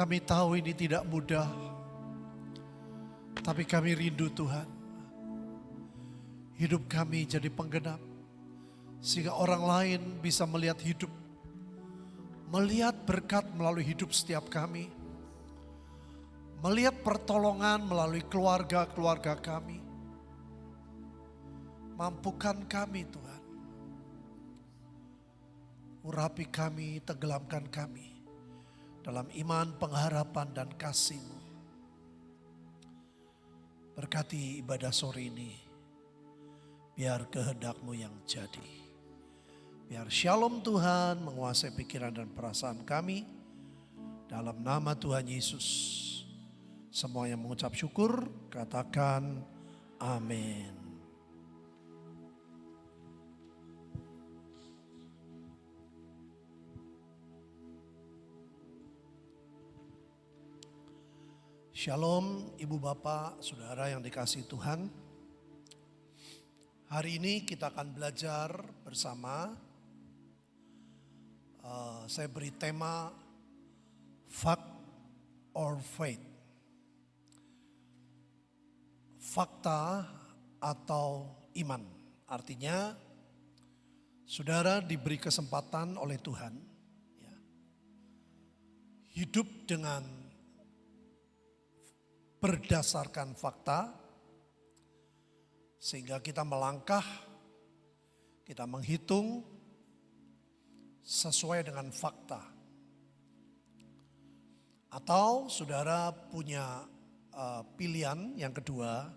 Kami tahu ini tidak mudah, tapi kami rindu Tuhan. Hidup kami jadi penggenap, sehingga orang lain bisa melihat hidup, melihat berkat melalui hidup setiap kami, melihat pertolongan melalui keluarga-keluarga kami. Mampukan kami Tuhan, urapi kami, tenggelamkan kami dalam iman, pengharapan, dan kasih-Mu. Berkati ibadah sore ini, biar kehendak-Mu yang jadi. Biar shalom Tuhan menguasai pikiran dan perasaan kami. Dalam nama Tuhan Yesus, semua yang mengucap syukur, katakan amin. Shalom Ibu Bapak, Saudara yang dikasihi Tuhan. Hari ini kita akan belajar bersama. Saya beri tema Fact or Faith. Fakta atau iman. Artinya saudara diberi kesempatan oleh Tuhan ya, hidup dengan berdasarkan fakta, sehingga kita melangkah, kita menghitung sesuai dengan fakta. Atau saudara punya pilihan yang kedua,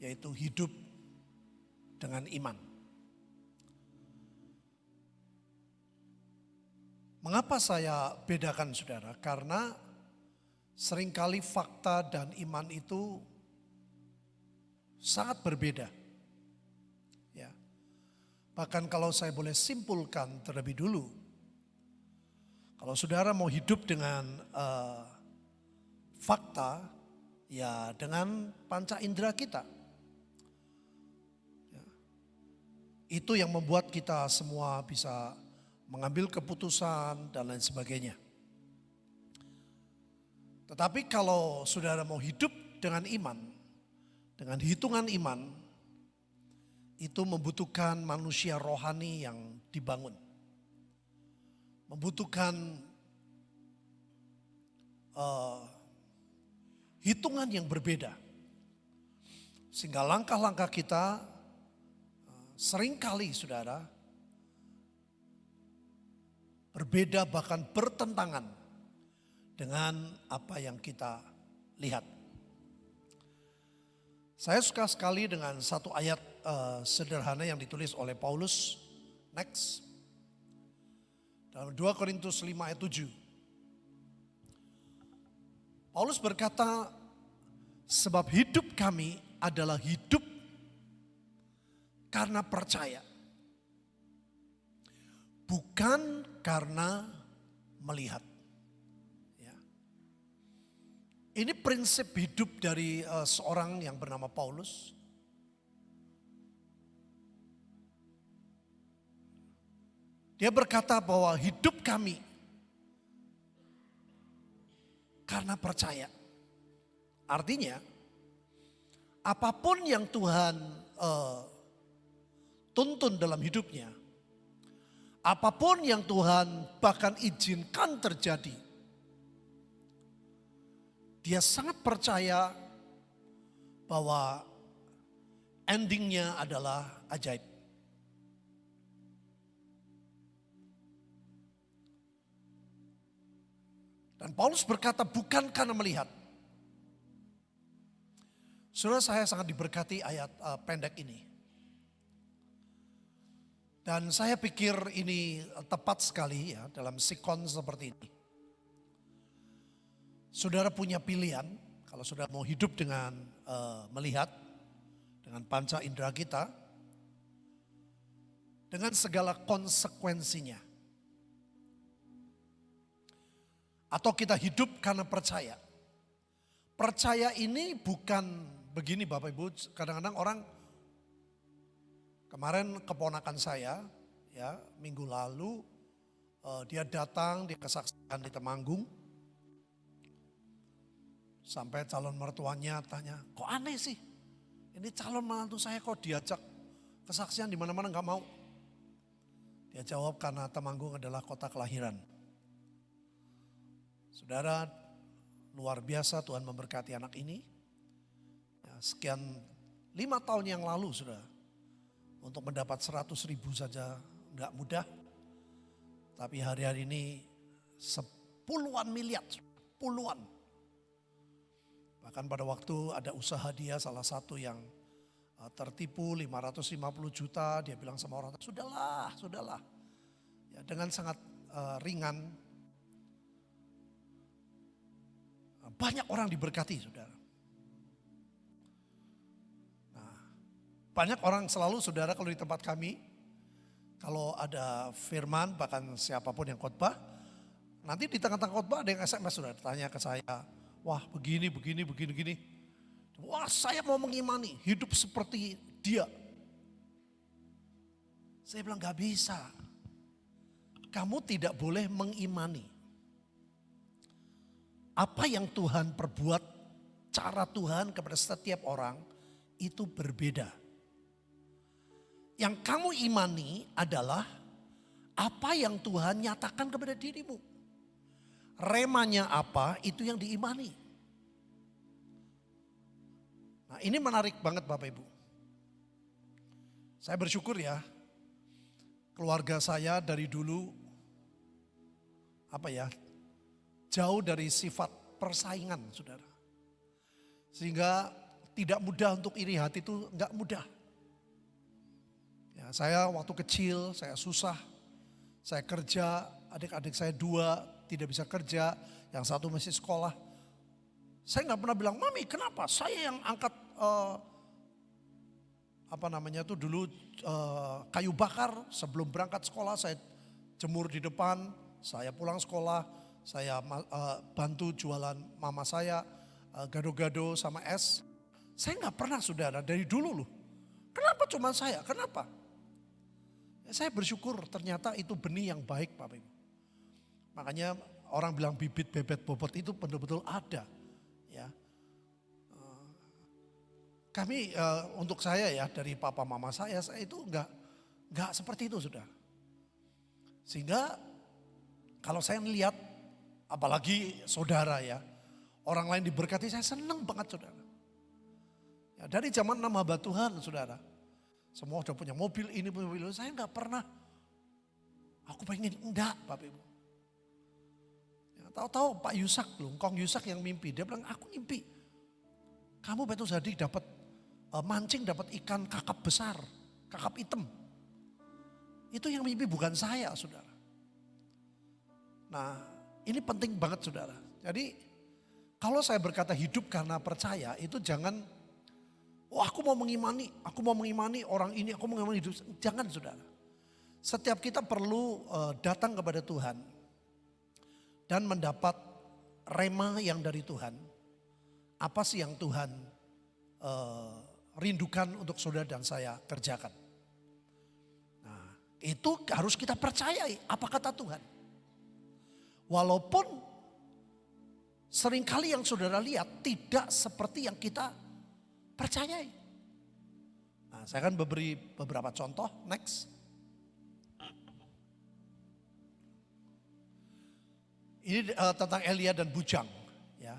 yaitu hidup dengan iman. Mengapa saya bedakan saudara? Karena seringkali fakta dan iman itu sangat berbeda. Ya. Bahkan kalau saya boleh simpulkan terlebih dulu, kalau saudara mau hidup dengan fakta, ya dengan panca indera kita. Ya. Itu yang membuat kita semua bisa mengambil keputusan dan lain sebagainya. Tetapi kalau saudara mau hidup dengan iman, dengan hitungan iman, itu membutuhkan manusia rohani yang dibangun. Membutuhkan hitungan yang berbeda. Sehingga langkah-langkah kita seringkali saudara berbeda, bahkan bertentangan dengan apa yang kita lihat. Saya suka sekali dengan satu ayat sederhana yang ditulis oleh Paulus. Next. Dalam 2 Korintus 5 ayat 7. Paulus berkata, sebab hidup kami adalah hidup karena percaya, bukan karena melihat. Ini prinsip hidup dari seorang yang bernama Paulus. Dia berkata bahwa hidup kami karena percaya. Artinya apapun yang Tuhan tuntun dalam hidupnya, apapun yang Tuhan bahkan izinkan terjadi, dia sangat percaya bahwa endingnya adalah ajaib. Dan Paulus berkata bukan karena melihat. Saudara, saya sangat diberkati ayat pendek ini. Dan saya pikir ini tepat sekali ya dalam sikon seperti ini. Saudara punya pilihan, kalau saudara mau hidup dengan melihat, dengan panca indera kita, dengan segala konsekuensinya. Atau kita hidup karena percaya. Percaya ini bukan begini Bapak Ibu, kadang-kadang orang, kemarin keponakan saya, ya minggu lalu dia datang, dia kesaksian di Temanggung. Sampai calon mertuanya tanya, kok aneh sih? Ini calon menantu saya kok diajak kesaksian di mana-mana nggak mau. Dia jawab karena Temanggung adalah kota kelahiran. Saudara, luar biasa Tuhan memberkati anak ini. Ya, sekian 5 tahun yang lalu sudah. Untuk mendapat 100.000 saja nggak mudah. Tapi hari-hari ini sepuluhan miliar, puluhan. Bahkan pada waktu ada usaha dia salah satu yang tertipu 550 juta, dia bilang sama orang, sudahlah. Ya, dengan sangat ringan, banyak orang diberkati saudara. Nah, banyak orang selalu saudara kalau di tempat kami, kalau ada firman bahkan siapapun yang khotbah, nanti di tengah-tengah khotbah ada yang SMS saudara tanya ke saya, wah begini. Wah saya mau mengimani hidup seperti dia. Saya bilang gak bisa. Kamu tidak boleh mengimani. Apa yang Tuhan perbuat, cara Tuhan kepada setiap orang itu berbeda. Yang kamu imani adalah apa yang Tuhan nyatakan kepada dirimu. Remanya apa itu yang diimani. Nah ini menarik banget Bapak Ibu. Saya bersyukur ya, keluarga saya dari dulu jauh dari sifat persaingan saudara. Sehingga tidak mudah untuk iri hati itu enggak mudah. Ya, saya waktu kecil saya susah, saya kerja, adik-adik saya 2 tidak bisa kerja, yang satu masih sekolah. Saya nggak pernah bilang, Mami kenapa? Saya yang angkat dulu kayu bakar sebelum berangkat sekolah, saya jemur di depan, saya pulang sekolah, saya bantu jualan mama saya gado-gado sama es. Saya nggak pernah saudara dari dulu loh. Kenapa cuma saya? Kenapa? Ya, saya bersyukur ternyata itu benih yang baik Bapak Ibu. Makanya orang bilang bibit bebet bobot itu betul-betul ada. Ya, kami untuk saya ya dari papa mama saya itu enggak seperti itu sudah. Sehingga kalau saya melihat apalagi saudara ya, orang lain diberkati saya senang banget saudara. Ya, dari zaman nama hamba Tuhan saudara, semua udah punya mobil ini punya mobil, saya enggak pernah. Aku pengen enggak Bapak Ibu. Ya, tahu-tahu Pak Yusak loh, Kong Yusak yang mimpi, dia bilang aku mimpi. Kamu betul jadi dapat mancing dapat ikan kakap besar, kakap hitam. Itu yang mimpi bukan saya saudara. Nah ini penting banget saudara. Jadi kalau saya berkata hidup karena percaya itu jangan, aku mau mengimani orang ini, aku mau mengimani hidup. Jangan saudara. Setiap kita perlu datang kepada Tuhan dan mendapat rema yang dari Tuhan. Apa sih yang Tuhan rindukan untuk saudara dan saya kerjakan. Nah itu harus kita percayai apa kata Tuhan. Walaupun seringkali yang saudara lihat tidak seperti yang kita percayai. Nah saya akan beri beberapa contoh, next. Ini tentang Elia dan bujang. Ya.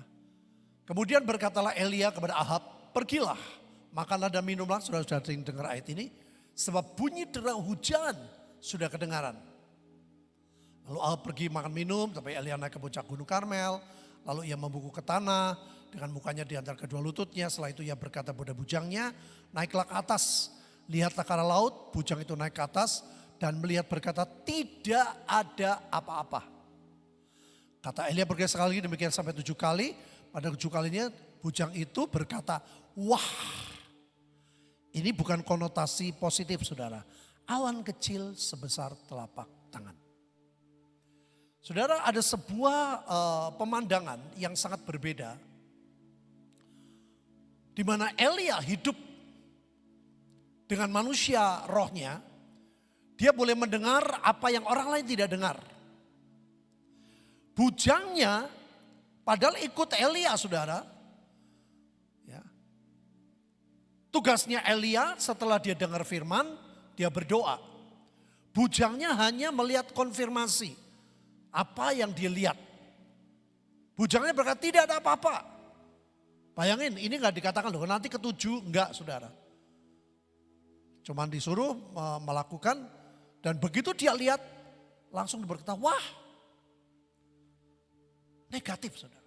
Kemudian berkatalah Elia kepada Ahab, pergilah, makanlah dan minumlah, sudah sering dengar ayat ini. Sebab bunyi derau hujan sudah kedengaran. Lalu Ahab pergi makan minum, sampai Elia naik ke puncak gunung Karmel. Lalu ia membungkuk ke tanah dengan mukanya di antara kedua lututnya. Setelah itu ia berkata pada bujangnya, naiklah ke atas. Lihatlah ke arah laut, bujang itu naik ke atas dan melihat berkata, tidak ada apa-apa. Kata Elia pergi sekali lagi, demikian sampai 7 kali. Pada 7 kalinya bujang itu berkata, wah. Ini bukan konotasi positif saudara. Awan kecil sebesar telapak tangan. Saudara ada sebuah pemandangan yang sangat berbeda. Di mana Elia hidup dengan manusia rohnya. Dia boleh mendengar apa yang orang lain tidak dengar. Bujangnya padahal ikut Elia saudara. Tugasnya Elia setelah dia dengar firman, dia berdoa. Bujangnya hanya melihat konfirmasi apa yang dia lihat. Bujangnya berkata tidak ada apa-apa. Bayangin ini gak dikatakan loh nanti ketujuh, enggak saudara. Cuman disuruh melakukan dan begitu dia lihat langsung berkata wah negatif saudara.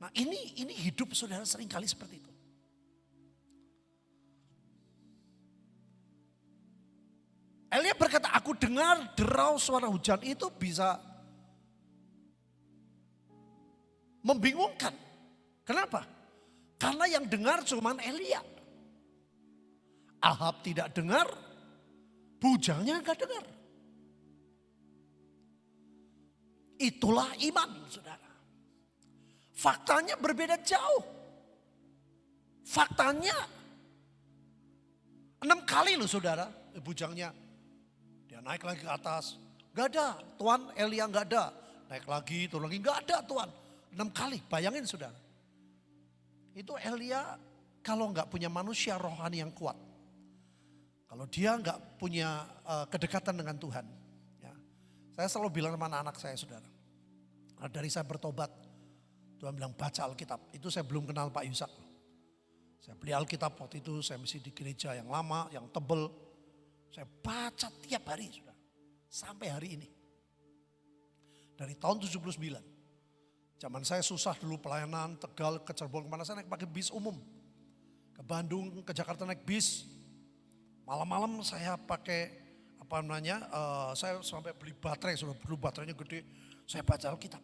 Nah ini hidup saudara seringkali seperti itu. Elia berkata, aku dengar derau suara hujan itu bisa membingungkan. Kenapa? Karena yang dengar cuman Elia. Ahab tidak dengar, bujangnya enggak dengar. Itulah iman, saudara. Faktanya berbeda jauh. Faktanya 6 kali loh saudara, bujangnya. Dia naik lagi ke atas, gak ada Tuhan, Elia gak ada. Naik lagi, turun lagi, gak ada Tuhan. 6 kali, bayangin saudara. Itu Elia kalau gak punya manusia rohani yang kuat. Kalau dia gak punya kedekatan dengan Tuhan. Ya. Saya selalu bilang sama anak-anak saya saudara. Dari saya bertobat, Tuhan bilang baca Alkitab. Itu saya belum kenal Pak Yusak. Saya beli Alkitab waktu itu, saya mesti di gereja yang lama, yang tebel. Saya baca tiap hari sudah. Sampai hari ini. Dari tahun 79. Zaman saya susah dulu pelayanan, Tegal, ke Cirebon, kemana saya naik pakai bis umum. Ke Bandung, ke Jakarta naik bis. Malam-malam saya pakai saya sampai beli baterai, sudah dulu baterainya gede. Saya baca Alkitab.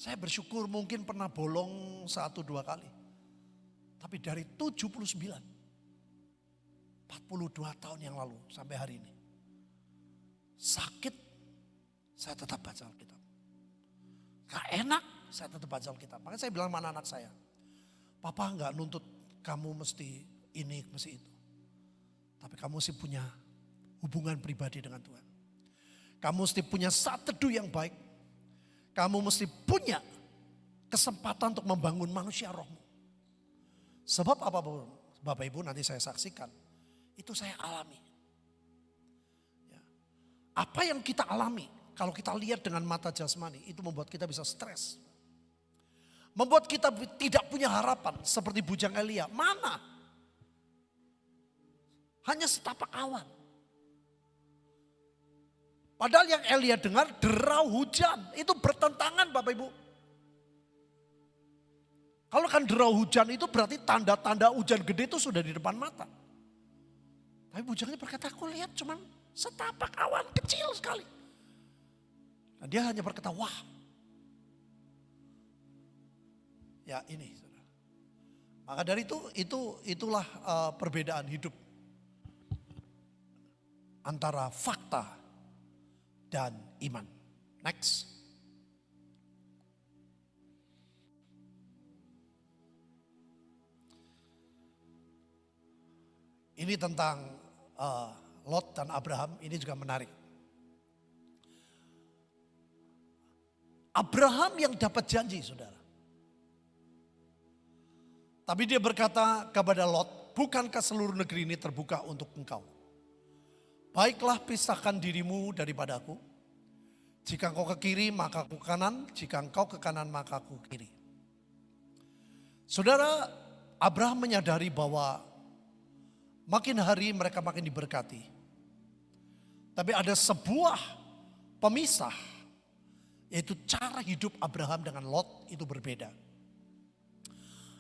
Saya bersyukur mungkin pernah bolong 1-2 kali. Tapi dari 79. 42 tahun yang lalu sampai hari ini. Sakit, saya tetap baca Alkitab. Gak enak, saya tetap baca Alkitab. Makanya saya bilang sama anak saya, Papa gak nuntut kamu mesti ini, mesti itu. Tapi kamu mesti punya hubungan pribadi dengan Tuhan. Kamu mesti punya saat teduh yang baik. Kamu mesti punya kesempatan untuk membangun manusia rohmu. Sebab apa Bapak Ibu nanti saya saksikan. Itu saya alami. Ya. Apa yang kita alami kalau kita lihat dengan mata jasmani itu membuat kita bisa stres. Membuat kita tidak punya harapan seperti bujang Elia. Mana? Hanya setapak awan. Padahal yang Elia dengar derau hujan. Itu bertentangan Bapak Ibu. Kalau kan derau hujan itu berarti tanda-tanda hujan gede itu sudah di depan mata. Tapi bujangnya berkata, aku lihat cuman setapak awan kecil sekali. Dan dia hanya berkata, wah. Ya ini. Maka dari itulah perbedaan hidup. Antara fakta dan iman. Next. Ini tentang Lot dan Abraham, ini juga menarik. Abraham yang dapat janji saudara. Tapi dia berkata kepada Lot, bukankah seluruh negeri ini terbuka untuk engkau? Baiklah pisahkan dirimu daripadaku. Jika engkau ke kiri maka aku ke kanan, jika engkau ke kanan maka aku ke kiri. Saudara, Abraham menyadari bahwa makin hari mereka makin diberkati. Tapi ada sebuah pemisah, yaitu cara hidup Abraham dengan Lot itu berbeda.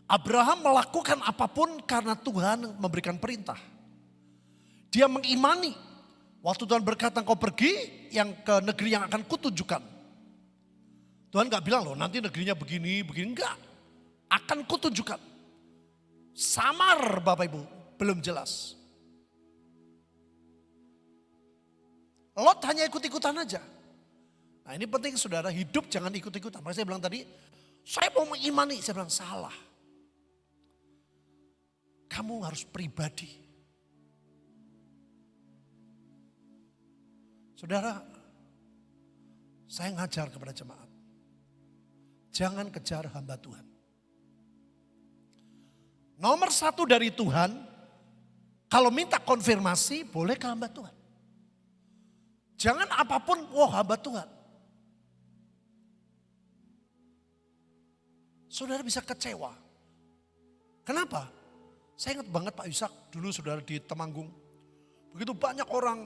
Abraham melakukan apapun karena Tuhan memberikan perintah. Dia mengimani, waktu Tuhan berkata kau pergi yang ke negeri yang akan kutunjukkan. Tuhan gak bilang loh nanti negerinya begini, enggak. Akan kutunjukkan. Samar Bapak Ibu. Belum jelas. Lot hanya ikut-ikutan aja. Nah ini penting saudara, hidup jangan ikut-ikutan. Makanya saya bilang tadi, saya mau mengimani. Saya bilang salah. Kamu harus pribadi. Saudara, saya ngajar kepada jemaat. Jangan kejar hamba Tuhan. Nomor satu dari Tuhan, kalau minta konfirmasi boleh ke hamba Tuhan. Jangan apapun, wah hamba Tuhan. Saudara bisa kecewa. Kenapa? Saya ingat banget Pak Yusak dulu saudara di Temanggung. Begitu banyak orang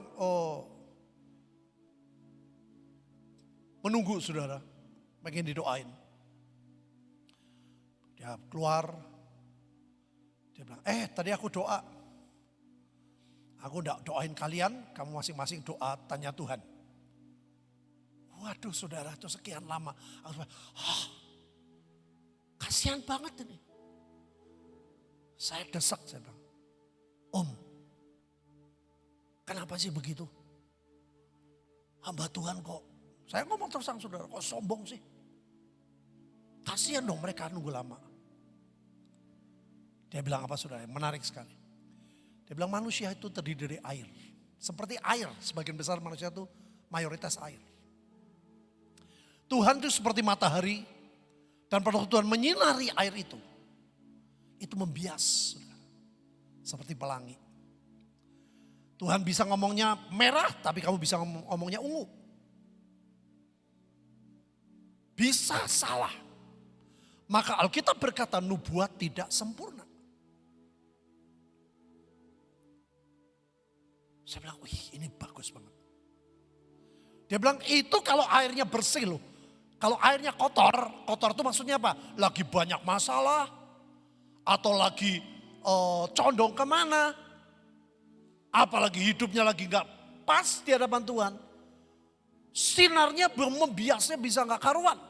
menunggu saudara, pengen didoain. Dia keluar, dia bilang, tadi aku doa. Aku enggak doain kalian, kamu masing-masing doa tanya Tuhan. Waduh saudara, itu sekian lama. Aku bilang, kasihan banget ini. Saya desak, saya bilang, Om, kenapa sih begitu? Hamba Tuhan kok, saya ngomong terus sama saudara, kok sombong sih? Kasihan dong mereka nunggu lama. Dia bilang apa saudara, menarik sekali. Dia bilang manusia itu terdiri dari air. Seperti air, sebagian besar manusia itu mayoritas air. Tuhan itu seperti matahari, dan pada waktu Tuhan menyinari air itu membias, saudara. Seperti pelangi. Tuhan bisa ngomongnya merah, tapi kamu bisa ngomongnya ungu. Bisa salah. Maka Alkitab berkata nubuat tidak sempurna. Saya bilang, wih ini bagus banget. Dia bilang itu kalau airnya bersih loh. Kalau airnya kotor, kotor itu maksudnya apa? Lagi banyak masalah, atau lagi condong kemana, apalagi hidupnya lagi gak pas di hadapan Tuhan. Sinarnya belum membiasnya bisa gak karuan.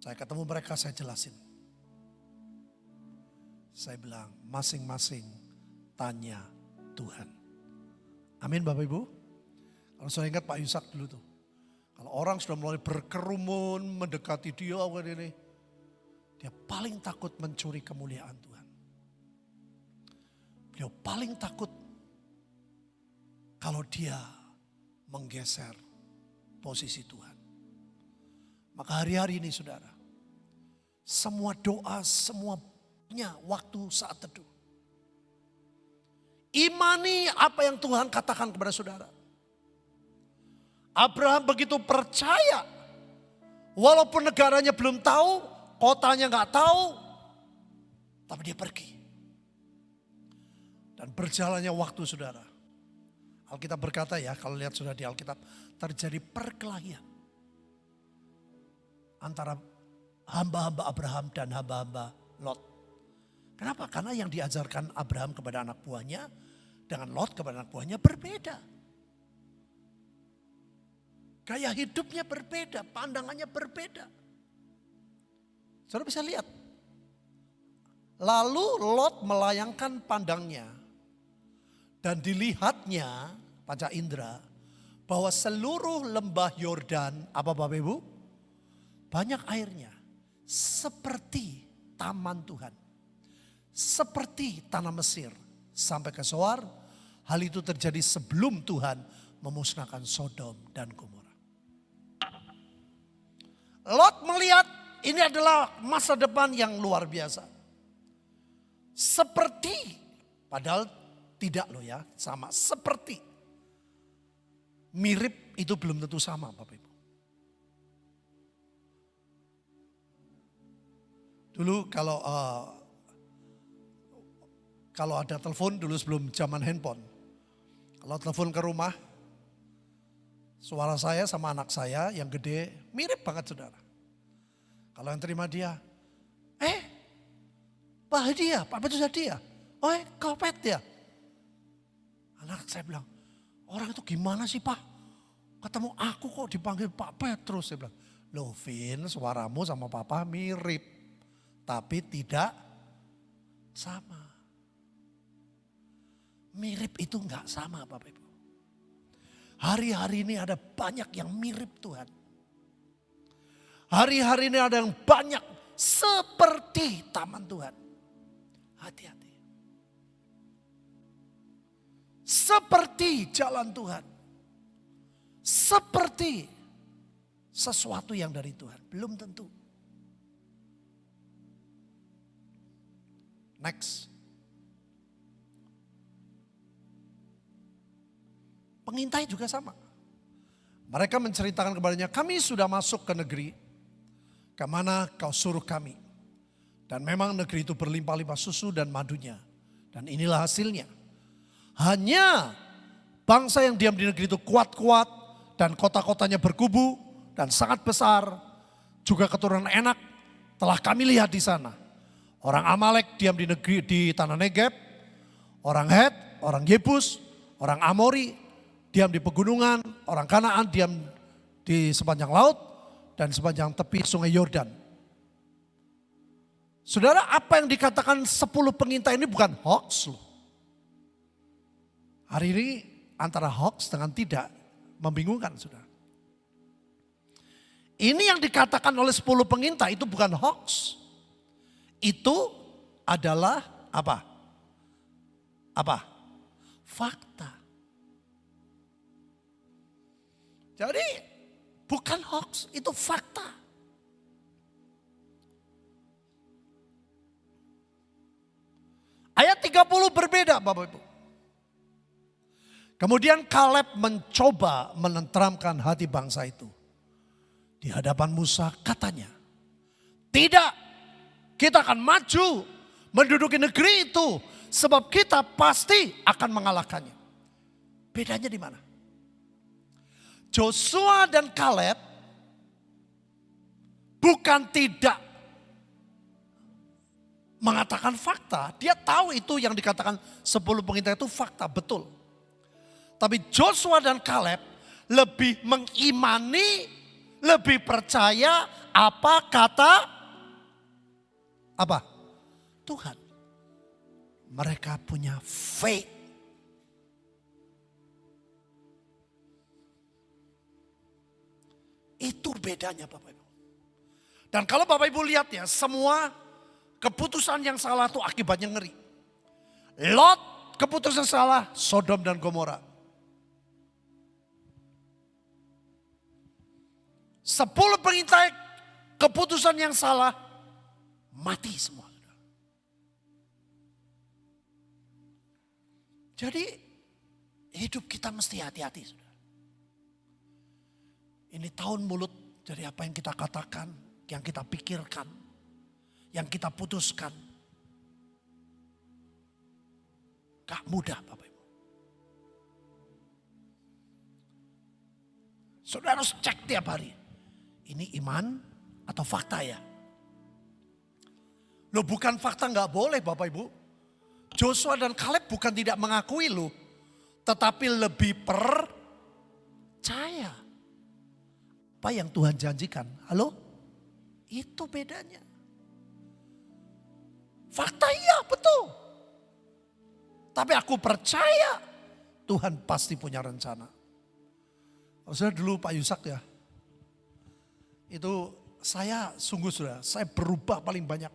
Saya ketemu mereka, saya jelasin. Saya bilang masing-masing tanya Tuhan. Amin Bapak Ibu. Kalau saya ingat Pak Yusak dulu tuh. Kalau orang sudah mulai berkerumun mendekati dia, dia paling takut mencuri kemuliaan Tuhan. Beliau paling takut kalau dia menggeser posisi Tuhan. Maka hari-hari ini saudara, semua doa, semuanya waktu saat teduh. Imani apa yang Tuhan katakan kepada saudara. Abraham begitu percaya, walaupun negaranya belum tahu, kotanya gak tahu, tapi dia pergi. Dan berjalannya waktu saudara. Alkitab berkata ya, kalau lihat sudah di Alkitab, terjadi perkelahian antara hamba-hamba Abraham dan hamba-hamba Lot. Kenapa? Karena yang diajarkan Abraham kepada anak buahnya dengan Lot kepada anak buahnya berbeda. Gaya hidupnya berbeda, pandangannya berbeda. Saudara bisa lihat. Lalu Lot melayangkan pandangnya. Dan dilihatnya, panca indera, bahwa seluruh lembah Yordan, apa Bapak Ibu? Banyak airnya. Seperti taman Tuhan. Seperti tanah Mesir. Sampai ke Zoar, hal itu terjadi sebelum Tuhan memusnahkan Sodom dan Gomora. Lot melihat ini adalah masa depan yang luar biasa. Seperti, padahal tidak loh ya, sama. Seperti, mirip itu belum tentu sama Bapak Ibu. Dulu kalau ada telepon dulu sebelum zaman handphone. Kalau telepon ke rumah, suara saya sama anak saya yang gede mirip banget saudara. Kalau yang terima dia, Pak Hadiah, Pak Petrus Hadiah. Kau Pet ya. Anak saya bilang, orang itu gimana sih Pak? Ketemu aku kok dipanggil Pak Petrus. Saya bilang, loh Vin suaramu sama Papa mirip. Tapi tidak sama. Mirip itu enggak sama Bapak Ibu. Hari-hari ini ada banyak yang mirip Tuhan. Hari-hari ini ada yang banyak seperti taman Tuhan. Hati-hati. Seperti jalan Tuhan. Seperti sesuatu yang dari Tuhan. Belum tentu. Next. Pengintai juga sama. Mereka menceritakan kepadanya, kami sudah masuk ke negeri kemana kau suruh kami. Dan memang negeri itu berlimpah-limpah susu dan madunya. Dan inilah hasilnya. Hanya bangsa yang diam di negeri itu kuat-kuat dan kota-kotanya berkubu dan sangat besar. Juga keturunan Enak telah kami lihat di sana. Orang Amalek diam di negeri di tanah Negeb. Orang Het, orang Yebus, orang Amori diam di pegunungan. Orang Kanaan diam di sepanjang laut dan sepanjang tepi sungai Yordan. Saudara, apa yang dikatakan 10 pengintai ini bukan hoax loh. Hari ini antara hoax dengan tidak membingungkan, saudara. Ini yang dikatakan oleh 10 pengintai itu bukan hoax. Itu adalah apa? Apa? Fakta. Jadi bukan hoax, itu fakta. Ayat 30 berbeda Bapak Ibu. Kemudian Kaleb mencoba menenteramkan hati bangsa itu. Di hadapan Musa katanya, tidak, kita akan maju menduduki negeri itu. Sebab kita pasti akan mengalahkannya. Bedanya di mana? Joshua dan Kaleb bukan tidak mengatakan fakta. Dia tahu itu yang dikatakan 10 pengintai itu fakta, betul. Tapi Joshua dan Kaleb lebih mengimani, lebih percaya apa kata apa? Tuhan. Mereka punya faith. Itu bedanya Bapak Ibu. Dan kalau Bapak Ibu lihat ya, semua keputusan yang salah itu akibatnya ngeri. Lot keputusan salah, Sodom dan Gomora. 10 pengintai keputusan yang salah, mati semua. Jadi hidup kita mesti hati-hati. Ini tahun mulut dari apa yang kita katakan, yang kita pikirkan, yang kita putuskan. Gak mudah Bapak Ibu. Saudara harus cek tiap hari. Ini iman atau fakta ya? Loh bukan fakta gak boleh Bapak Ibu. Joshua dan Kaleb bukan tidak mengakui loh. Tetapi lebih percaya. Apa yang Tuhan janjikan. Halo? Itu bedanya. Fakta iya betul. Tapi aku percaya Tuhan pasti punya rencana. Saudara dulu Pak Yusak ya. Itu saya sungguh saudara, saya berubah paling banyak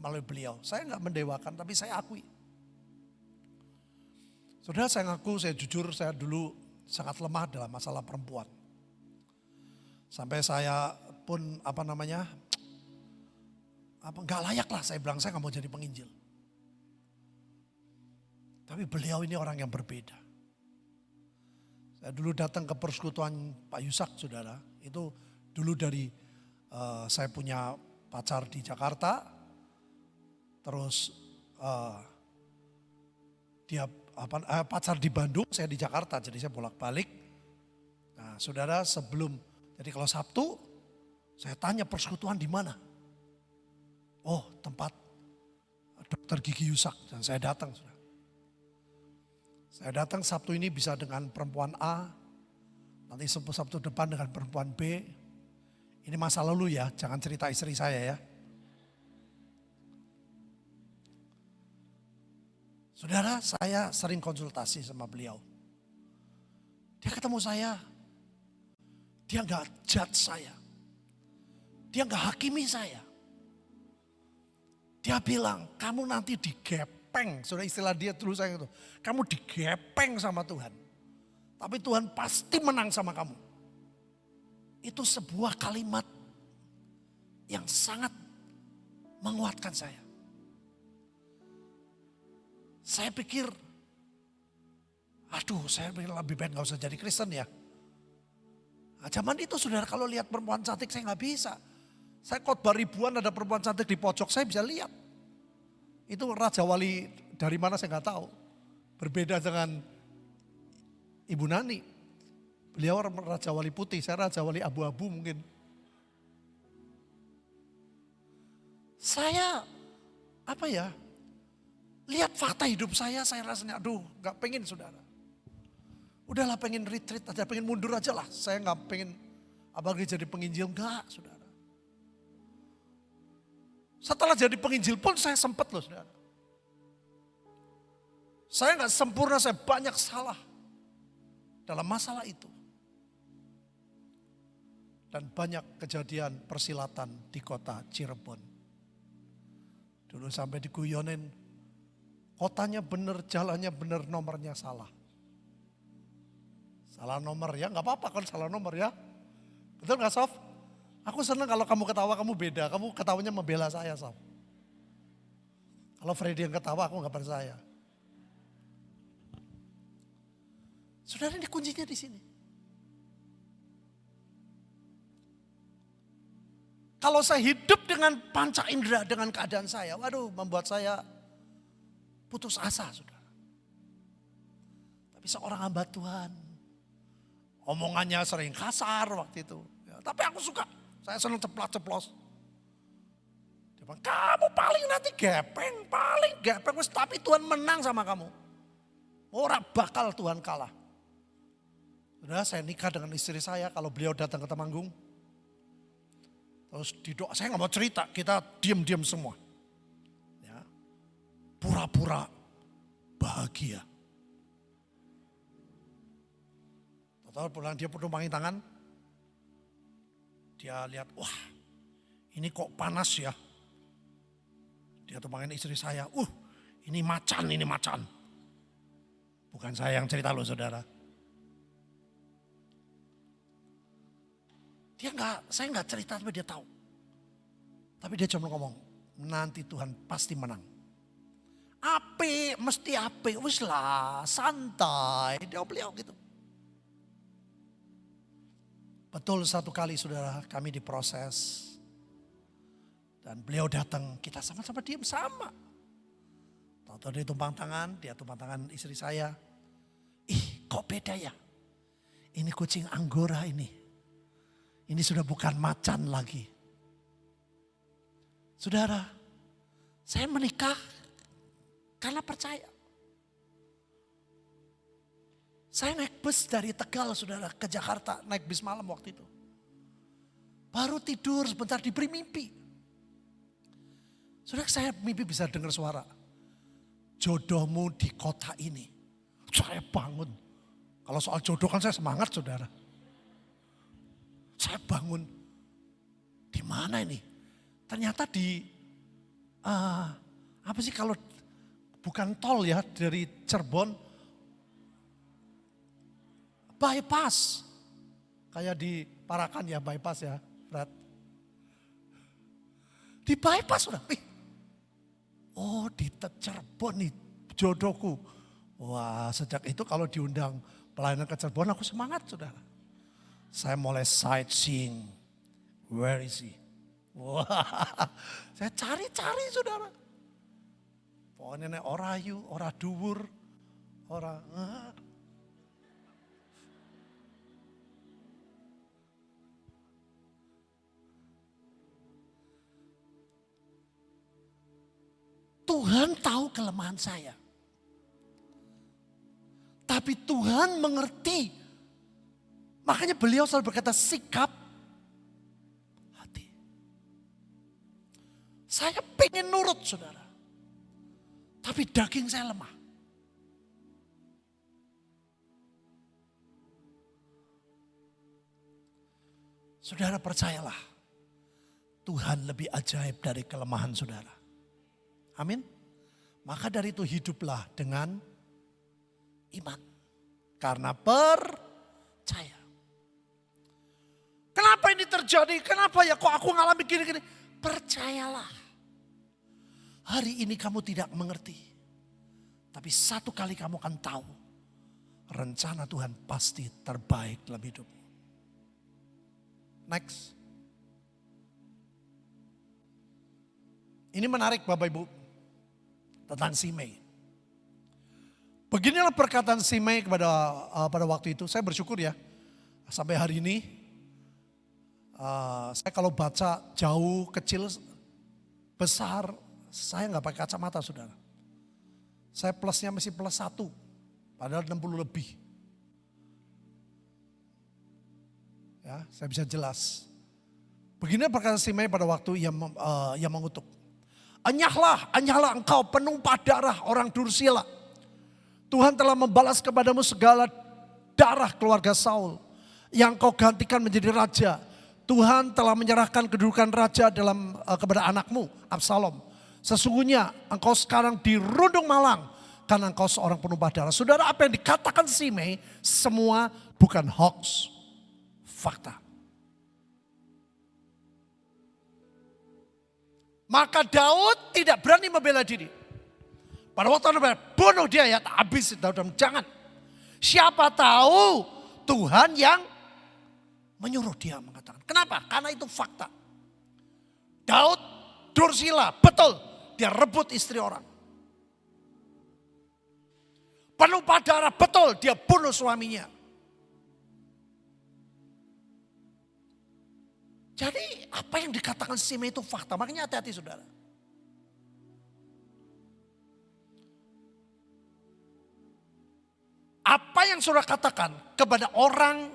melalui beliau. Saya nggak mendewakan tapi saya akui. Saudara saya ngaku, saya jujur saya dulu sangat lemah dalam masalah perempuan. Sampai saya pun nggak layak lah saya bilang, saya nggak mau jadi penginjil. Tapi beliau ini orang yang berbeda. Saya dulu datang ke persekutuan Pak Yusak saudara, itu dulu dari saya punya pacar di Jakarta, terus dia pacar di Bandung, saya di Jakarta, jadi saya bolak-balik. Nah saudara sebelum, jadi kalau Sabtu saya tanya persekutuan di mana? Oh tempat dokter gigi Yusak, dan saya datang. Saya datang Sabtu ini bisa dengan perempuan A, nanti Sabtu depan dengan perempuan B. Ini masa lalu ya, jangan cerita istri saya ya. Saudara, saya sering konsultasi sama beliau. Dia ketemu saya, dia gak judge saya. Dia gak hakimi saya. Dia bilang, kamu nanti digepeng. Sudah istilah dia dulu saya itu. Kamu digepeng sama Tuhan. Tapi Tuhan pasti menang sama kamu. Itu sebuah kalimat yang sangat menguatkan saya. Saya pikir, aduh saya pikir lebih baik gak usah jadi Kristen ya. Nah, zaman itu saudara kalau lihat perempuan cantik saya gak bisa. Saya khotbah ribuan ada perempuan cantik di pojok saya bisa lihat. Itu Raja Wali dari mana saya gak tahu. Berbeda dengan Ibu Nani. Beliau Raja Wali putih, saya Raja Wali abu-abu mungkin. Saya lihat fakta hidup saya rasanya aduh gak pengen saudara. Udahlah pengen retreat aja, pengen mundur aja lah. Saya gak pengen apalagi jadi penginjil, enggak saudara. Setelah jadi penginjil pun saya sempat loh saudara. Saya gak sempurna, saya banyak salah dalam masalah itu. Dan banyak kejadian persilatan di kota Cirebon. Dulu sampai diguyonin, kotanya bener, jalannya bener, nomornya salah. Salah nomor ya, gak apa-apa kan salah nomor ya. Betul gak Sof? Aku senang kalau kamu ketawa, kamu beda. Kamu ketawanya membela saya Sof. Kalau Freddy yang ketawa, aku gak percaya. Saudara, ini kuncinya di sini. Kalau saya hidup dengan panca indera, dengan keadaan saya, waduh membuat saya putus asa saudara. Tapi seorang hamba Tuhan, omongannya sering kasar waktu itu. Ya, tapi aku suka, saya senang ceplas-ceplos. Dia bilang, kamu paling nanti gepeng, tapi Tuhan menang sama kamu. Orang bakal Tuhan kalah. Saudara, saya nikah dengan istri saya, kalau beliau datang ke Temanggung, terus di doa, saya gak mau cerita, kita diam-diam semua. Ya, pura-pura bahagia. Tahu pulang dia penumpangin tangan, dia lihat, wah ini kok panas ya. Dia tumpangin istri saya, ini macan. Bukan saya yang cerita loh saudara. Saya nggak cerita tapi dia tahu. Tapi dia cuma ngomong, nanti Tuhan pasti menang. Mesti ape, wis lah, santai. Dia beliau gitu. Betul satu kali saudara kami diproses. Dan beliau datang, kita sama-sama diam sama. Tahu-tahu dia tumpang tangan istri saya. Ih kok beda ya? Ini kucing Anggora ini. Ini sudah bukan macan lagi. Saudara, saya menikah karena percaya. Saya naik bus dari Tegal saudara ke Jakarta, naik bis malam waktu itu. Baru tidur sebentar diberi mimpi. Saudara, saya mimpi bisa dengar suara. Jodohmu di kota ini. Saya bangun. Kalau soal jodoh kan saya semangat saudara. Saya bangun, di mana ini? Ternyata di, apa sih kalau bukan tol ya dari Cirebon, bypass. Kayak di Parakan ya bypass ya, Fred. Di bypass sudah. Oh di Cirebon nih jodohku. Wah sejak itu kalau diundang pelayanan ke Cirebon aku semangat saudara. Saya mulai sightseeing. Where is he? Wah, saya cari-cari saudara. Pokoknya orayu, ora dhuwur, ora. Tuhan tahu kelemahan saya. Tapi Tuhan mengerti. Makanya beliau selalu berkata sikap hati. Saya pengen nurut saudara. Tapi daging saya lemah. Saudara percayalah. Tuhan lebih ajaib dari kelemahan saudara. Amin. Maka dari itu hiduplah dengan iman. Karena percaya. Kenapa ini terjadi? Kenapa ya kok aku ngalami gini-gini? Percayalah. Hari ini kamu tidak mengerti. Tapi satu kali kamu akan tahu, rencana Tuhan pasti terbaik dalam hidupmu. Next. Ini menarik Bapak Ibu, tentang Simei. Beginilah perkataan Simei pada waktu itu. Saya bersyukur ya, sampai hari ini saya kalau baca jauh, kecil, besar, saya nggak pakai kacamata saudara. Saya plusnya masih plus 1, padahal 60 lebih. Ya, saya bisa jelas. Begini perkataan Simei pada waktu ia mengutuk. Anyahlah engkau penumpah darah orang Dursila. Tuhan telah membalas kepadamu segala darah keluarga Saul yang kau gantikan menjadi raja. Tuhan telah menyerahkan kedudukan raja kepada anakmu Absalom. Sesungguhnya engkau sekarang dirundung malang karena engkau seorang penumpah darah. Saudara, apa yang dikatakan Simei semua bukan hoax, fakta. Maka Daud tidak berani membela diri. Pada waktu Anda bunuh dia ya, habis Daud. Jangan. Siapa tahu Tuhan yang menyuruh dia mengatakan. Kenapa? Karena itu fakta. Daud Dursila, betul. Dia rebut istri orang. Penumpah darah, betul. Dia bunuh suaminya. Jadi apa yang dikatakan Simei itu fakta. Makanya hati-hati saudara. Apa yang saudara katakan kepada orang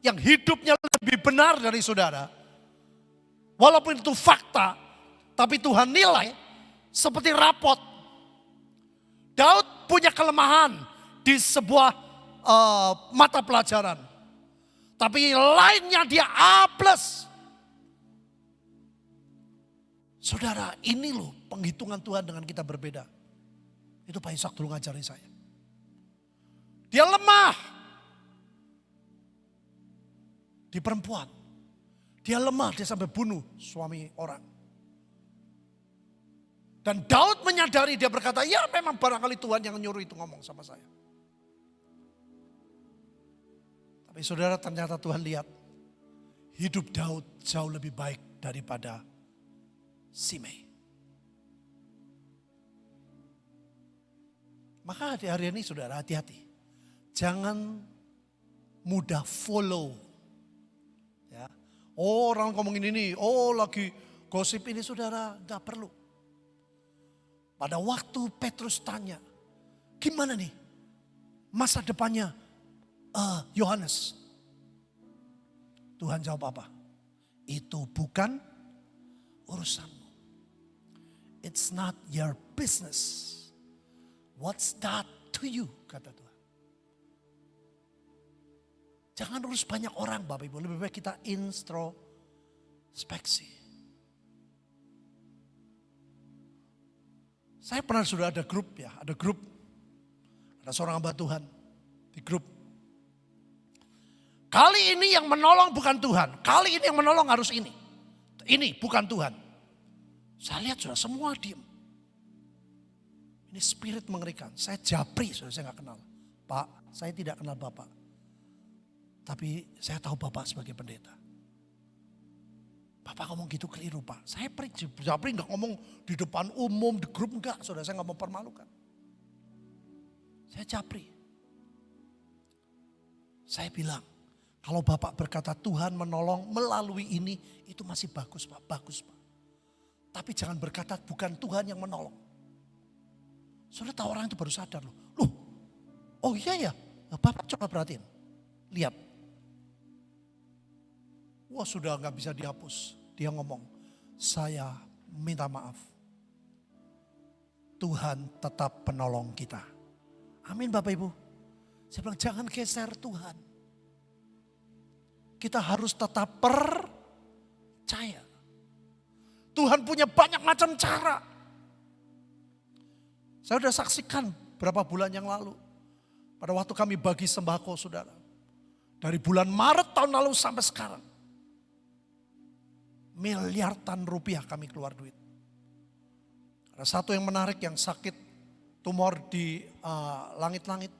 yang hidupnya lebih benar dari saudara. Walaupun itu fakta, tapi Tuhan nilai seperti rapot. Daud punya kelemahan di sebuah mata pelajaran. Tapi lainnya dia A+. Saudara, ini loh penghitungan Tuhan dengan kita berbeda. Itu Pak Ishak dulu ngajarin saya. Dia lemah di perempuan. Dia lemah, dia sampai bunuh suami orang. Dan Daud menyadari, dia berkata, ya memang barangkali Tuhan yang nyuruh itu ngomong sama saya. Tapi saudara, ternyata Tuhan lihat hidup Daud jauh lebih baik daripada Simei. Maka hari ini saudara hati-hati. Jangan mudah follow. Ya. Oh, orang ngomongin ini, oh lagi gosip ini, saudara, gak perlu. Pada waktu Petrus tanya, gimana nih masa depannya Yohanes? Tuhan jawab apa? Itu bukan urusanmu. It's not your business. What's that to you? Kata Tuhan. Jangan urus banyak orang Bapak Ibu. Lebih baik kita introspeksi. Saya pernah sudah ada grup ya. Ada grup. Ada seorang hamba Tuhan. Di grup. Kali ini yang menolong bukan Tuhan. Kali ini yang menolong harus ini. Ini bukan Tuhan. Saya lihat sudah semua diam. Ini spirit mengerikan. Saya japri, saya nggak kenal. Pak, saya tidak kenal Bapak. Tapi saya tahu Bapak sebagai pendeta. Bapak ngomong gitu keliru Pak. Saya japri nggak ngomong di depan umum, di grup enggak. Saudara, saya nggak mau permalukan. Saya japri. Saya bilang, kalau Bapak berkata Tuhan menolong melalui ini, itu masih bagus Pak, bagus Pak. Tapi jangan berkata bukan Tuhan yang menolong. Saudara tahu orang itu baru sadar loh. Oh iya ya, Bapak coba perhatiin. Lihat. Wah sudah gak bisa dihapus. Dia ngomong, saya minta maaf. Tuhan tetap penolong kita. Amin Bapak Ibu. Saya bilang jangan geser Tuhan. Kita harus tetap percaya. Tuhan punya banyak macam cara. Saya sudah saksikan berapa bulan yang lalu. Pada waktu kami bagi sembako saudara. Dari bulan Maret tahun lalu sampai sekarang. Miliaran rupiah kami keluar duit. Ada satu yang menarik yang sakit tumor di langit-langit.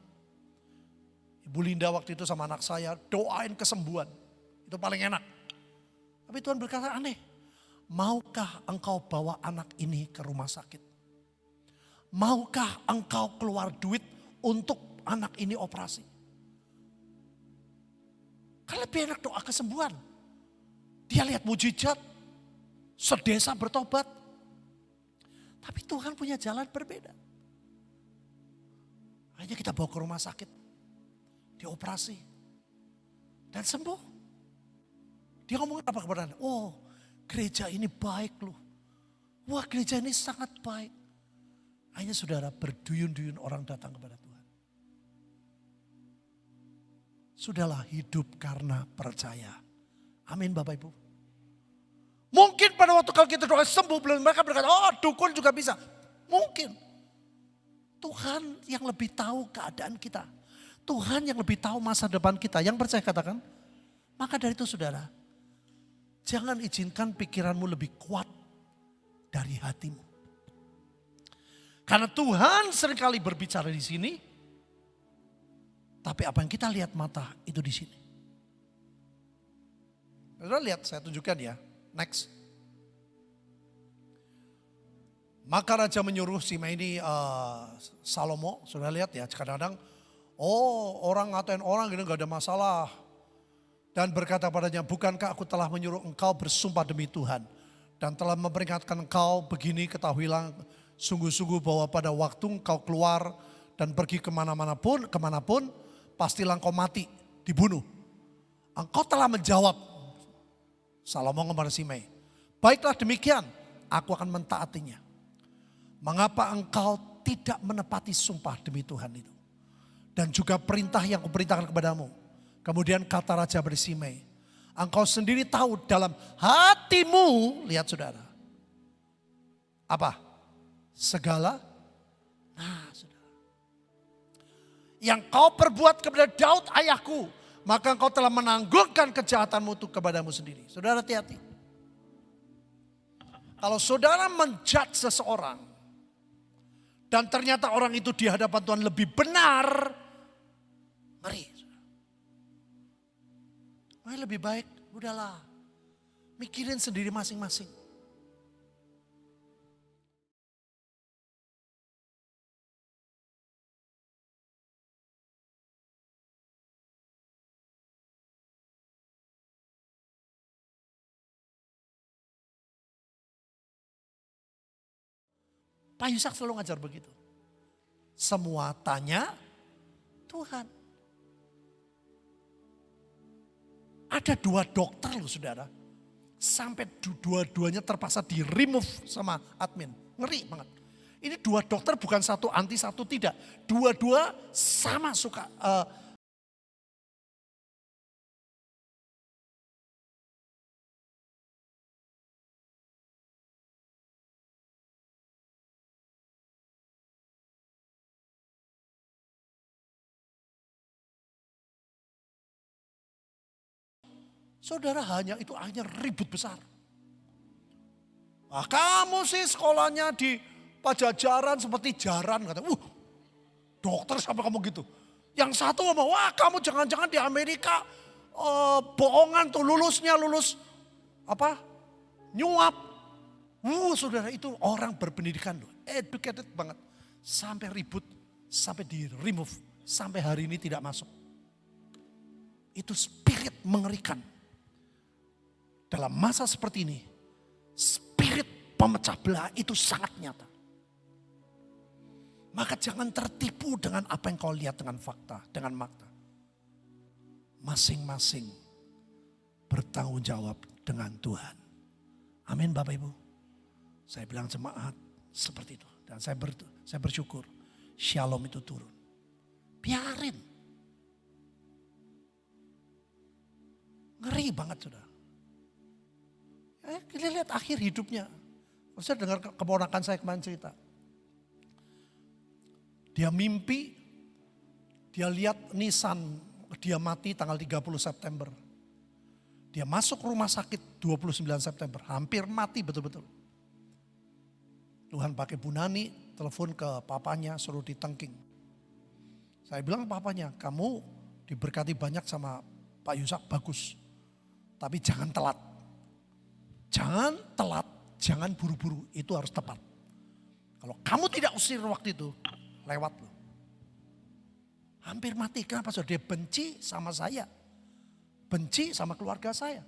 Ibu Linda waktu itu sama anak saya doain kesembuhan. Itu paling enak. Tapi Tuhan berkata aneh. Maukah engkau bawa anak ini ke rumah sakit? Maukah engkau keluar duit untuk anak ini operasi? Kan lebih enak doa kesembuhan. Dia lihat mujizat, sedesa bertobat. Tapi Tuhan punya jalan berbeda. Hanya kita bawa ke rumah sakit, dioperasi, dan sembuh. Dia ngomong apa kepada Anda? Oh, gereja ini baik loh. Wah, gereja ini sangat baik. Hanya saudara, berduyun-duyun orang datang kepada Tuhan. Sudahlah, hidup karena percaya. Amin Bapak Ibu. Mungkin pada waktu kalau kita doa sembuh, mereka berkata, oh dukun juga bisa. Mungkin. Tuhan yang lebih tahu keadaan kita. Tuhan yang lebih tahu masa depan kita. Yang percaya katakan. Maka dari itu saudara, jangan izinkan pikiranmu lebih kuat dari hatimu. Karena Tuhan seringkali berbicara di sini. Tapi apa yang kita lihat mata itu di sini. Saudara lihat, saya tunjukkan ya. Next. Maka raja menyuruh ini Salomo, sudah lihat ya kadang-kadang, oh orang ngatain orang gini gak ada masalah. Dan berkata padanya, bukankah aku telah menyuruh engkau bersumpah demi Tuhan. Dan telah memperingatkan engkau begini, ketahuilah sungguh-sungguh bahwa pada waktu engkau keluar dan pergi kemanapun, pastilah engkau mati, dibunuh. Engkau telah menjawab, Salomo kepada Simei, baiklah demikian, aku akan mentaatinya. Mengapa engkau tidak menepati sumpah demi Tuhan itu? Dan juga perintah yang kuperintahkan kepadamu. Kemudian kata Raja pada Simei, engkau sendiri tahu dalam hatimu, lihat saudara. Apa? Segala, saudara. Yang kau perbuat kepada Daud ayahku, maka engkau telah menanggungkan kejahatanmu itu kepadamu sendiri. Saudara hati-hati. Kalau saudara menjudge seseorang, dan ternyata orang itu di hadapan Tuhan lebih benar, ngeri. Makanya lebih baik, udahlah, mikirin sendiri masing-masing. Pak Yusak selalu ngajar begitu. Semua tanya Tuhan. Ada 2 dokter loh saudara. Sampai dua-duanya terpaksa di remove sama admin. Ngeri banget. Ini 2 dokter bukan satu anti satu tidak. Dua-dua sama suka. Saudara hanya ribut besar. Nah, kamu sih sekolahnya di Pajajaran seperti jaran. Kata, dokter sampai kamu gitu. Yang satu ngomong, wah kamu jangan-jangan di Amerika bohongan tuh lulus apa? Nyuap. Saudara itu orang berpendidikan loh, educated banget. Sampai ribut, sampai di remove, sampai hari ini tidak masuk. Itu spirit mengerikan. Dalam masa seperti ini, spirit pemecah belah itu sangat nyata. Maka jangan tertipu dengan apa yang kau lihat dengan fakta, dengan makta. Masing-masing bertanggung jawab dengan Tuhan. Amin Bapak Ibu. Saya bilang jemaat seperti itu. Dan saya bersyukur shalom itu turun. Biarin. Ngeri banget saudara. Kita lihat akhir hidupnya. Saya dengar keponakan saya kemarin cerita. Dia mimpi, dia lihat Nissan, dia mati tanggal 30 September. Dia masuk rumah sakit 29 September, hampir mati betul-betul. Tuhan pakai Bu Nani, telepon ke papanya suruh ditengking. Saya bilang papanya, kamu diberkati banyak sama Pak Yusak, bagus. Tapi jangan telat. Jangan telat, jangan buru-buru, itu harus tepat. Kalau kamu tidak usir waktu itu, lewat loh. Hampir mati, kenapa? Dia benci sama saya. Benci sama keluarga saya.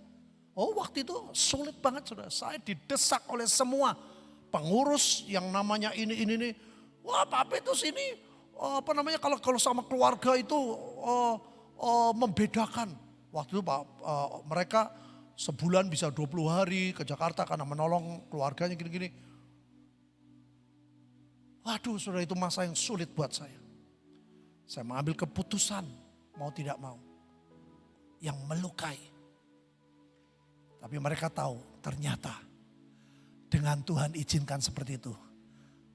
Oh waktu itu sulit banget saudara, saya didesak oleh semua pengurus yang namanya ini. Wah Pak Petrus ini kalau sama keluarga itu membedakan. Waktu itu mereka sebulan bisa 20 hari ke Jakarta karena menolong keluarganya gini-gini. Waduh saudara, itu masa yang sulit buat saya. Saya mengambil keputusan mau tidak mau yang melukai. Tapi mereka tahu ternyata dengan Tuhan izinkan seperti itu,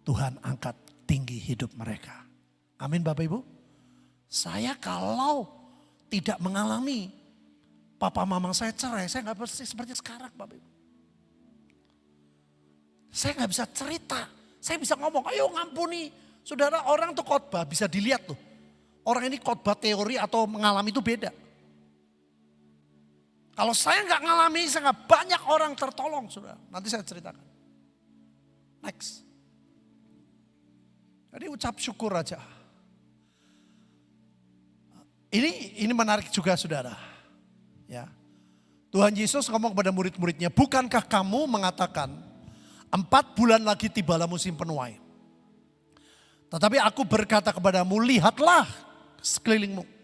Tuhan angkat tinggi hidup mereka. Amin Bapak Ibu. Saya kalau tidak mengalami papa mama saya cerai, saya gak bersih seperti sekarang Bapak Ibu. Saya gak bisa cerita, saya bisa ngomong, ayo ngampuni. Saudara, orang tuh khotbah bisa dilihat tuh. Orang ini khotbah teori atau mengalami itu beda. Kalau saya nggak ngalami, saya nggak banyak orang tertolong, saudara. Nanti saya ceritakan. Next. Jadi ucap syukur aja. Ini menarik juga, saudara. Ya, Tuhan Yesus ngomong kepada murid-muridnya, bukankah kamu mengatakan 4 bulan lagi tibalah musim penuai. Tetapi aku berkata kepadamu, lihatlah sekelilingmu.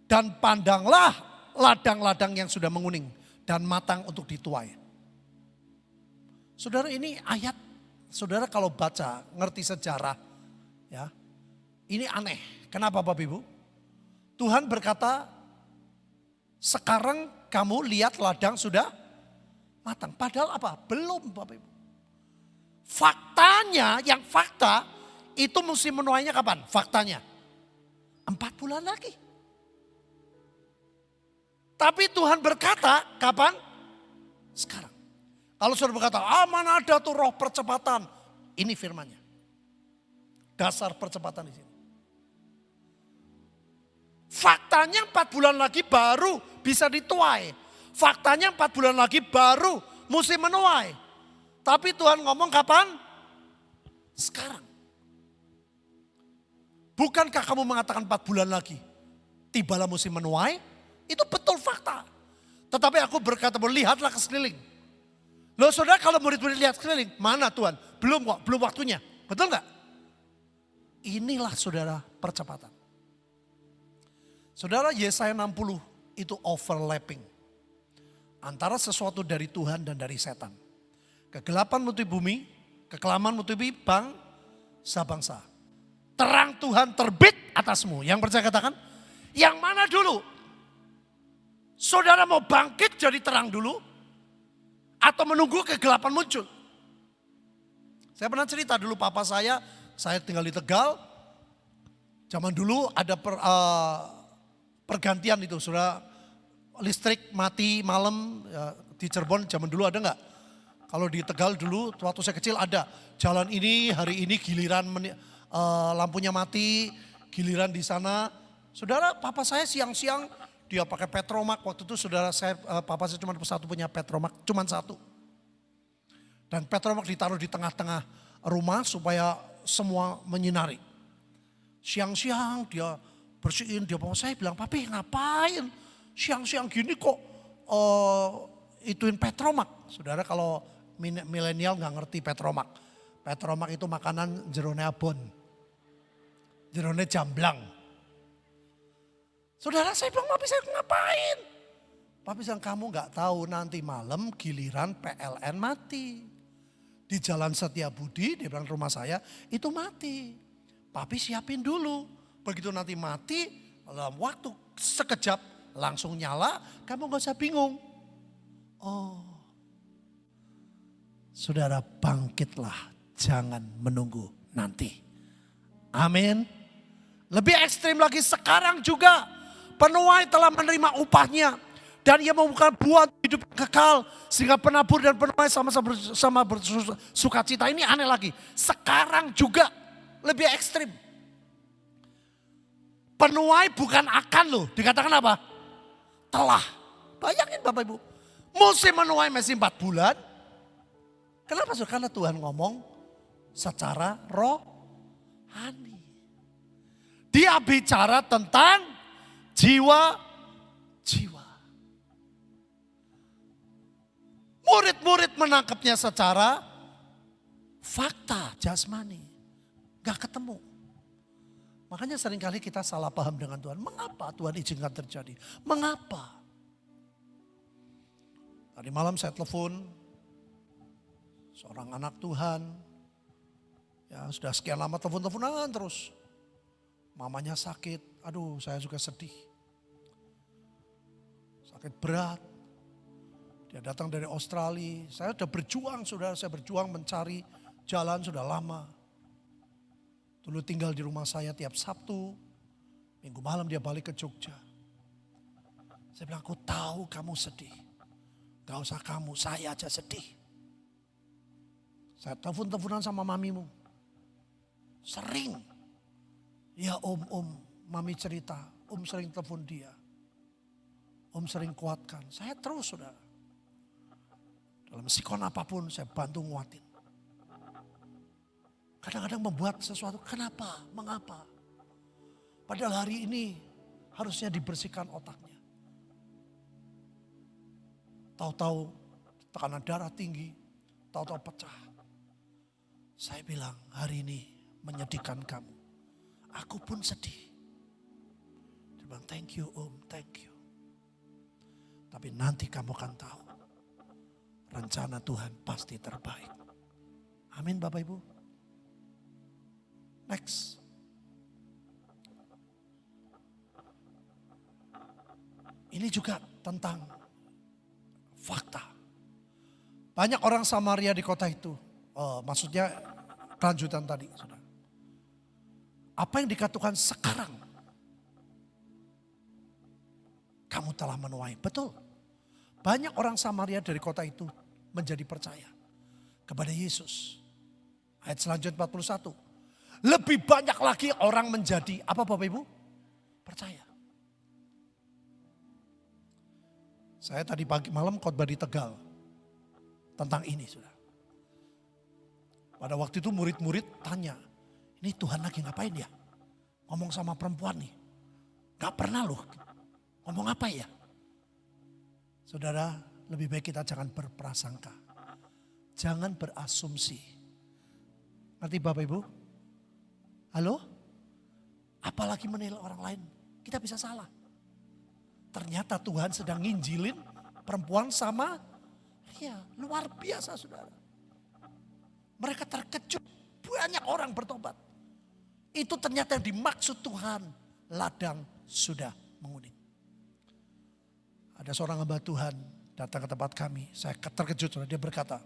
Dan pandanglah ladang-ladang yang sudah menguning dan matang untuk dituai. Saudara, ini ayat, saudara kalau baca, ngerti sejarah, ya, ini aneh. Kenapa Bapak Ibu? Tuhan berkata, sekarang kamu lihat ladang sudah matang. Padahal apa? Belum Bapak Ibu. Faktanya, yang fakta, itu musim menuainya kapan? Faktanya 4 bulan lagi. Tapi Tuhan berkata, kapan? Sekarang. Kalau saudara berkata, mana ada tuh roh percepatan. Ini firmannya. Dasar percepatan di sini. Faktanya 4 bulan lagi baru bisa dituai. Faktanya 4 bulan lagi baru musim menuai. Tapi Tuhan ngomong kapan? Sekarang. Bukankah kamu mengatakan 4 bulan lagi? Tibalah musim menuai. Itu betul fakta. Tetapi aku berkata, lihatlah ke sekeliling. Loh saudara, kalau murid-murid lihat sekeliling, mana Tuhan? Belum kok, belum waktunya. Betul gak? Inilah saudara percepatan. Saudara, Yesaya 60 itu overlapping. Antara sesuatu dari Tuhan dan dari setan. Kegelapan menutupi bumi, kekelaman menutupi bangsa-bangsa. Terang Tuhan terbit atasmu. Yang percaya katakan, yang mana dulu? Saudara mau bangkit jadi terang dulu atau menunggu kegelapan muncul? Saya pernah cerita dulu papa saya tinggal di Tegal. Zaman dulu ada pergantian itu, saudara, listrik mati malam ya, di Cirebon zaman dulu ada nggak? Kalau di Tegal dulu waktu saya kecil ada. Jalan ini hari ini giliran lampunya mati, giliran di sana. Saudara, papa saya siang-siang dia pakai Petromax. Waktu itu saudara saya, papa saya cuma punya Petromax, cuma satu. Dan Petromax ditaruh di tengah-tengah rumah supaya semua menyinari. Siang-siang dia bersihin, saya bilang, papi ngapain? Siang-siang gini kok ituin Petromax. Saudara kalau milenial nggak ngerti Petromax. Petromax itu makanan jerone abon. Jerone jamblang. Saudara, saya bilang, papi saya ngapain? Papi bilang, kamu gak tahu nanti malam giliran PLN mati. Di Jalan Setiabudi, di belakang rumah saya, itu mati. Papi siapin dulu. Begitu nanti mati, dalam waktu sekejap langsung nyala, kamu gak usah bingung. Oh, saudara bangkitlah, jangan menunggu nanti. Amin. Lebih ekstrim lagi sekarang juga. Penuai telah menerima upahnya Dan ia membuka buah hidup kekal. Sehingga penabur dan penuai sama bersuka cita. Ini aneh lagi. Sekarang juga lebih ekstrim. Penuai bukan akan loh. Dikatakan apa? Telah. Bayangin Bapak Ibu. Musim menuai masih 4 bulan. Kenapa? Karena Tuhan ngomong secara rohani. Dia bicara tentang jiwa-jiwa. Murid-murid menangkapnya secara fakta, jasmani. Gak ketemu. Makanya seringkali kita salah paham dengan Tuhan. Mengapa Tuhan izinkan terjadi? Mengapa? Tadi malam saya telepon seorang anak Tuhan. Ya sudah sekian lama telepon-teleponan terus. Mamanya sakit. Aduh saya juga sedih. Sakit berat. Dia datang dari Australia. Saya sudah berjuang, saudara. Saya berjuang mencari jalan sudah lama. Dulu tinggal di rumah saya tiap Sabtu. Minggu malam dia balik ke Jogja. Saya bilang, aku tahu kamu sedih. Gak usah kamu, saya aja sedih. Saya telepon-teleponan sama mamimu. Sering. Ya om, mami cerita. Om sering telepon dia. Om sering kuatkan. Saya terus saudara. Dalam sikon apapun saya bantu nguatin. Kadang-kadang membuat sesuatu, kenapa, mengapa. Padahal hari ini harusnya dibersihkan otaknya. Tahu-tahu tekanan darah tinggi, tahu-tahu pecah. Saya bilang hari ini menyedihkan kamu. Aku pun sedih. Dia bilang thank you om, thank you. Tapi nanti kamu akan tahu. Rencana Tuhan pasti terbaik. Amin Bapak Ibu. Next. Ini juga tentang fakta. Banyak orang Samaria di kota itu. Maksudnya kelanjutan tadi. Saudara. Apa yang dikatakan sekarang? Kamu telah menuai. Betul. Banyak orang Samaria dari kota itu menjadi percaya kepada Yesus. Ayat selanjutnya 41. Lebih banyak lagi orang menjadi, apa Bapak Ibu? Percaya. Saya tadi pagi malam khotbah di Tegal. Tentang ini sudah. Pada waktu itu murid-murid tanya. Ini Tuhan lagi ngapain ya? Ngomong sama perempuan nih. Gak pernah loh. Ngomong apa ya? Saudara, lebih baik kita jangan berprasangka. Jangan berasumsi. Ngerti Bapak Ibu? Halo? Apalagi menilai orang lain. Kita bisa salah. Ternyata Tuhan sedang nginjilin perempuan sama. Ya luar biasa saudara. Mereka terkejut. Banyak orang bertobat. Itu ternyata yang dimaksud Tuhan. Ladang sudah menguning. Ada seorang hamba Tuhan datang ke tempat kami. Saya terkejut saudara. Dia berkata.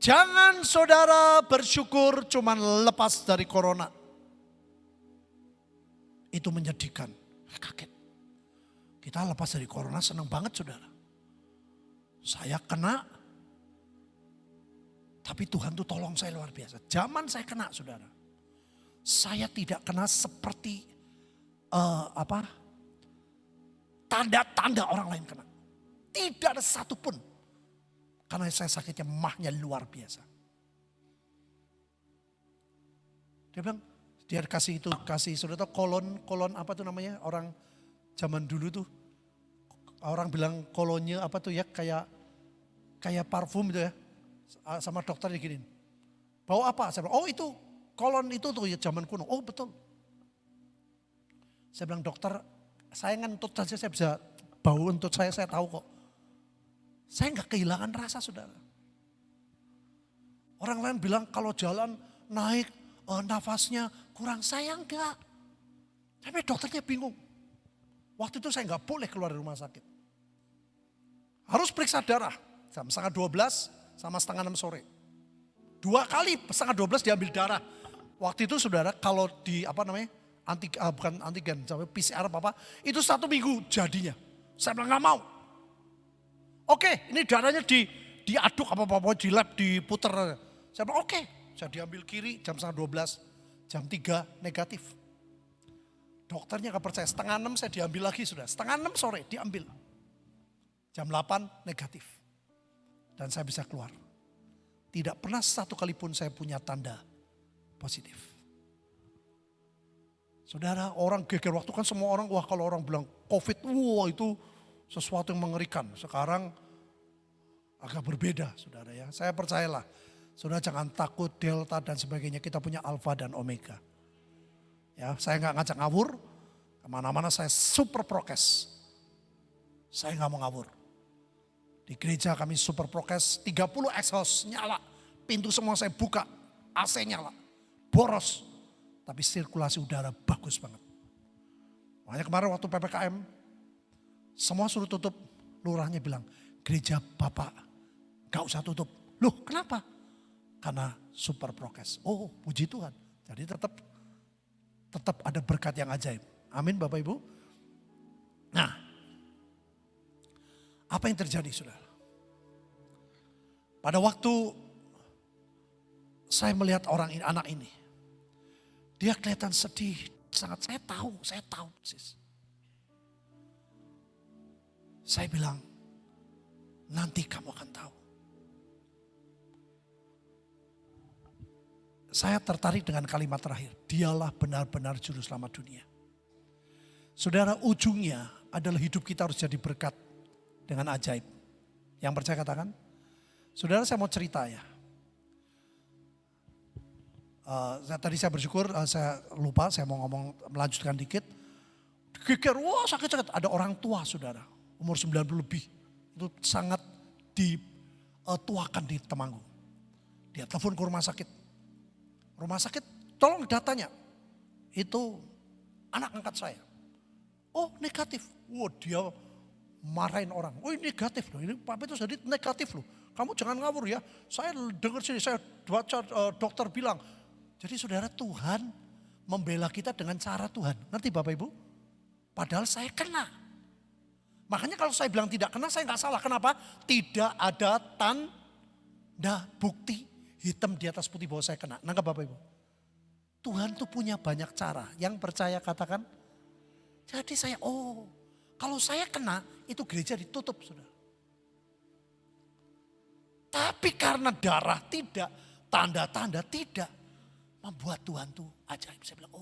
Jangan saudara bersyukur cuman lepas dari corona. Itu menyedihkan. Kaget. Kita lepas dari corona senang banget saudara. Saya kena. Tapi Tuhan tuh tolong saya luar biasa. Zaman saya kena saudara. Saya tidak kena seperti tanda-tanda orang lain kena. Tidak ada satupun. Karena saya sakitnya mahnya luar biasa. Dia bilang, dia kasih saudara tahu kolon apa tuh namanya? Orang zaman dulu tuh, orang bilang kolonnya apa tuh ya, kayak parfum gitu ya. Sama dokter diginin. Bau apa? Saya bilang, oh itu kolon itu tuh ya zaman kuno. Oh betul. Saya bilang dokter, saya ngentut saja saya bisa bau entut saya tahu kok. Saya nggak kehilangan rasa saudara. Orang lain bilang kalau jalan naik nafasnya kurang, saya enggak. Tapi dokternya bingung. Waktu itu saya nggak boleh keluar dari rumah sakit. Harus periksa darah jam 11:30 sama 5:30 sore. 2 kali 11:30 diambil darah. Waktu itu saudara kalau di bukan antigen, PCR apa itu 1 minggu jadinya. Saya bilang nggak mau. Oke, ini darahnya diaduk apa-apa di lab diputer. Saya bilang oke. Saya diambil kiri jam setengah 12, jam 3 negatif. Dokternya gak percaya, setengah 6 saya diambil lagi sudah. Setengah 6 sore diambil. Jam 8 negatif. Dan saya bisa keluar. Tidak pernah satu kali pun saya punya tanda positif. Saudara, orang geger waktu kan semua orang, wah kalau orang bilang COVID, wah itu sesuatu yang mengerikan. Sekarang agak berbeda saudara ya. Saya percayalah, saudara jangan takut Delta dan sebagainya, kita punya Alpha dan Omega. Ya, saya nggak ngajak ngawur, kemana-mana saya super prokes. Saya nggak mau ngawur. Di gereja kami super prokes, 30 exhaust nyala, pintu semua saya buka, AC nyala, boros. Tapi sirkulasi udara bagus banget. Makanya kemarin waktu PPKM, semua suruh tutup, lurahnya bilang, gereja Bapak gak usah tutup. Loh kenapa? Karena super prokes. Oh puji Tuhan, jadi tetap ada berkat yang ajaib. Amin Bapak Ibu. Nah, apa yang terjadi saudara? Pada waktu saya melihat anak ini, dia kelihatan sedih, sangat saya tahu persis. Saya bilang, nanti kamu akan tahu. Saya tertarik dengan kalimat terakhir, dialah benar-benar juru selamat dunia. Saudara, ujungnya adalah hidup kita harus jadi berkat dengan ajaib. Yang percaya katakan, saudara saya mau cerita ya. Tadi saya bersyukur, saya lupa, saya mau melanjutkan dikit. Geger, wah sakit-sakit. Ada orang tua saudara, umur 90 lebih. Itu sangat dituakan di Temanggung. Dia telepon ke rumah sakit. Rumah sakit, tolong datanya. Itu anak angkat saya. Oh negatif. Wah dia marahin orang. Oh ini negatif loh, ini Pak Petrus jadi negatif loh. Kamu jangan ngawur ya. Saya dengar sini, saya baca dokter bilang. Jadi saudara, Tuhan membela kita dengan cara Tuhan. Ngerti Bapak Ibu? Padahal saya kena. Makanya kalau saya bilang tidak kena, saya nggak salah. Kenapa? Tidak ada tanda bukti hitam di atas putih bahwa saya kena. Nangkap Bapak Ibu? Tuhan tuh punya banyak cara. Yang percaya katakan. Jadi saya, kalau saya kena, itu gereja ditutup saudara. Tapi karena darah tidak, tanda-tanda tidak. Membuat Tuhan tuh ajaib. Saya bilang,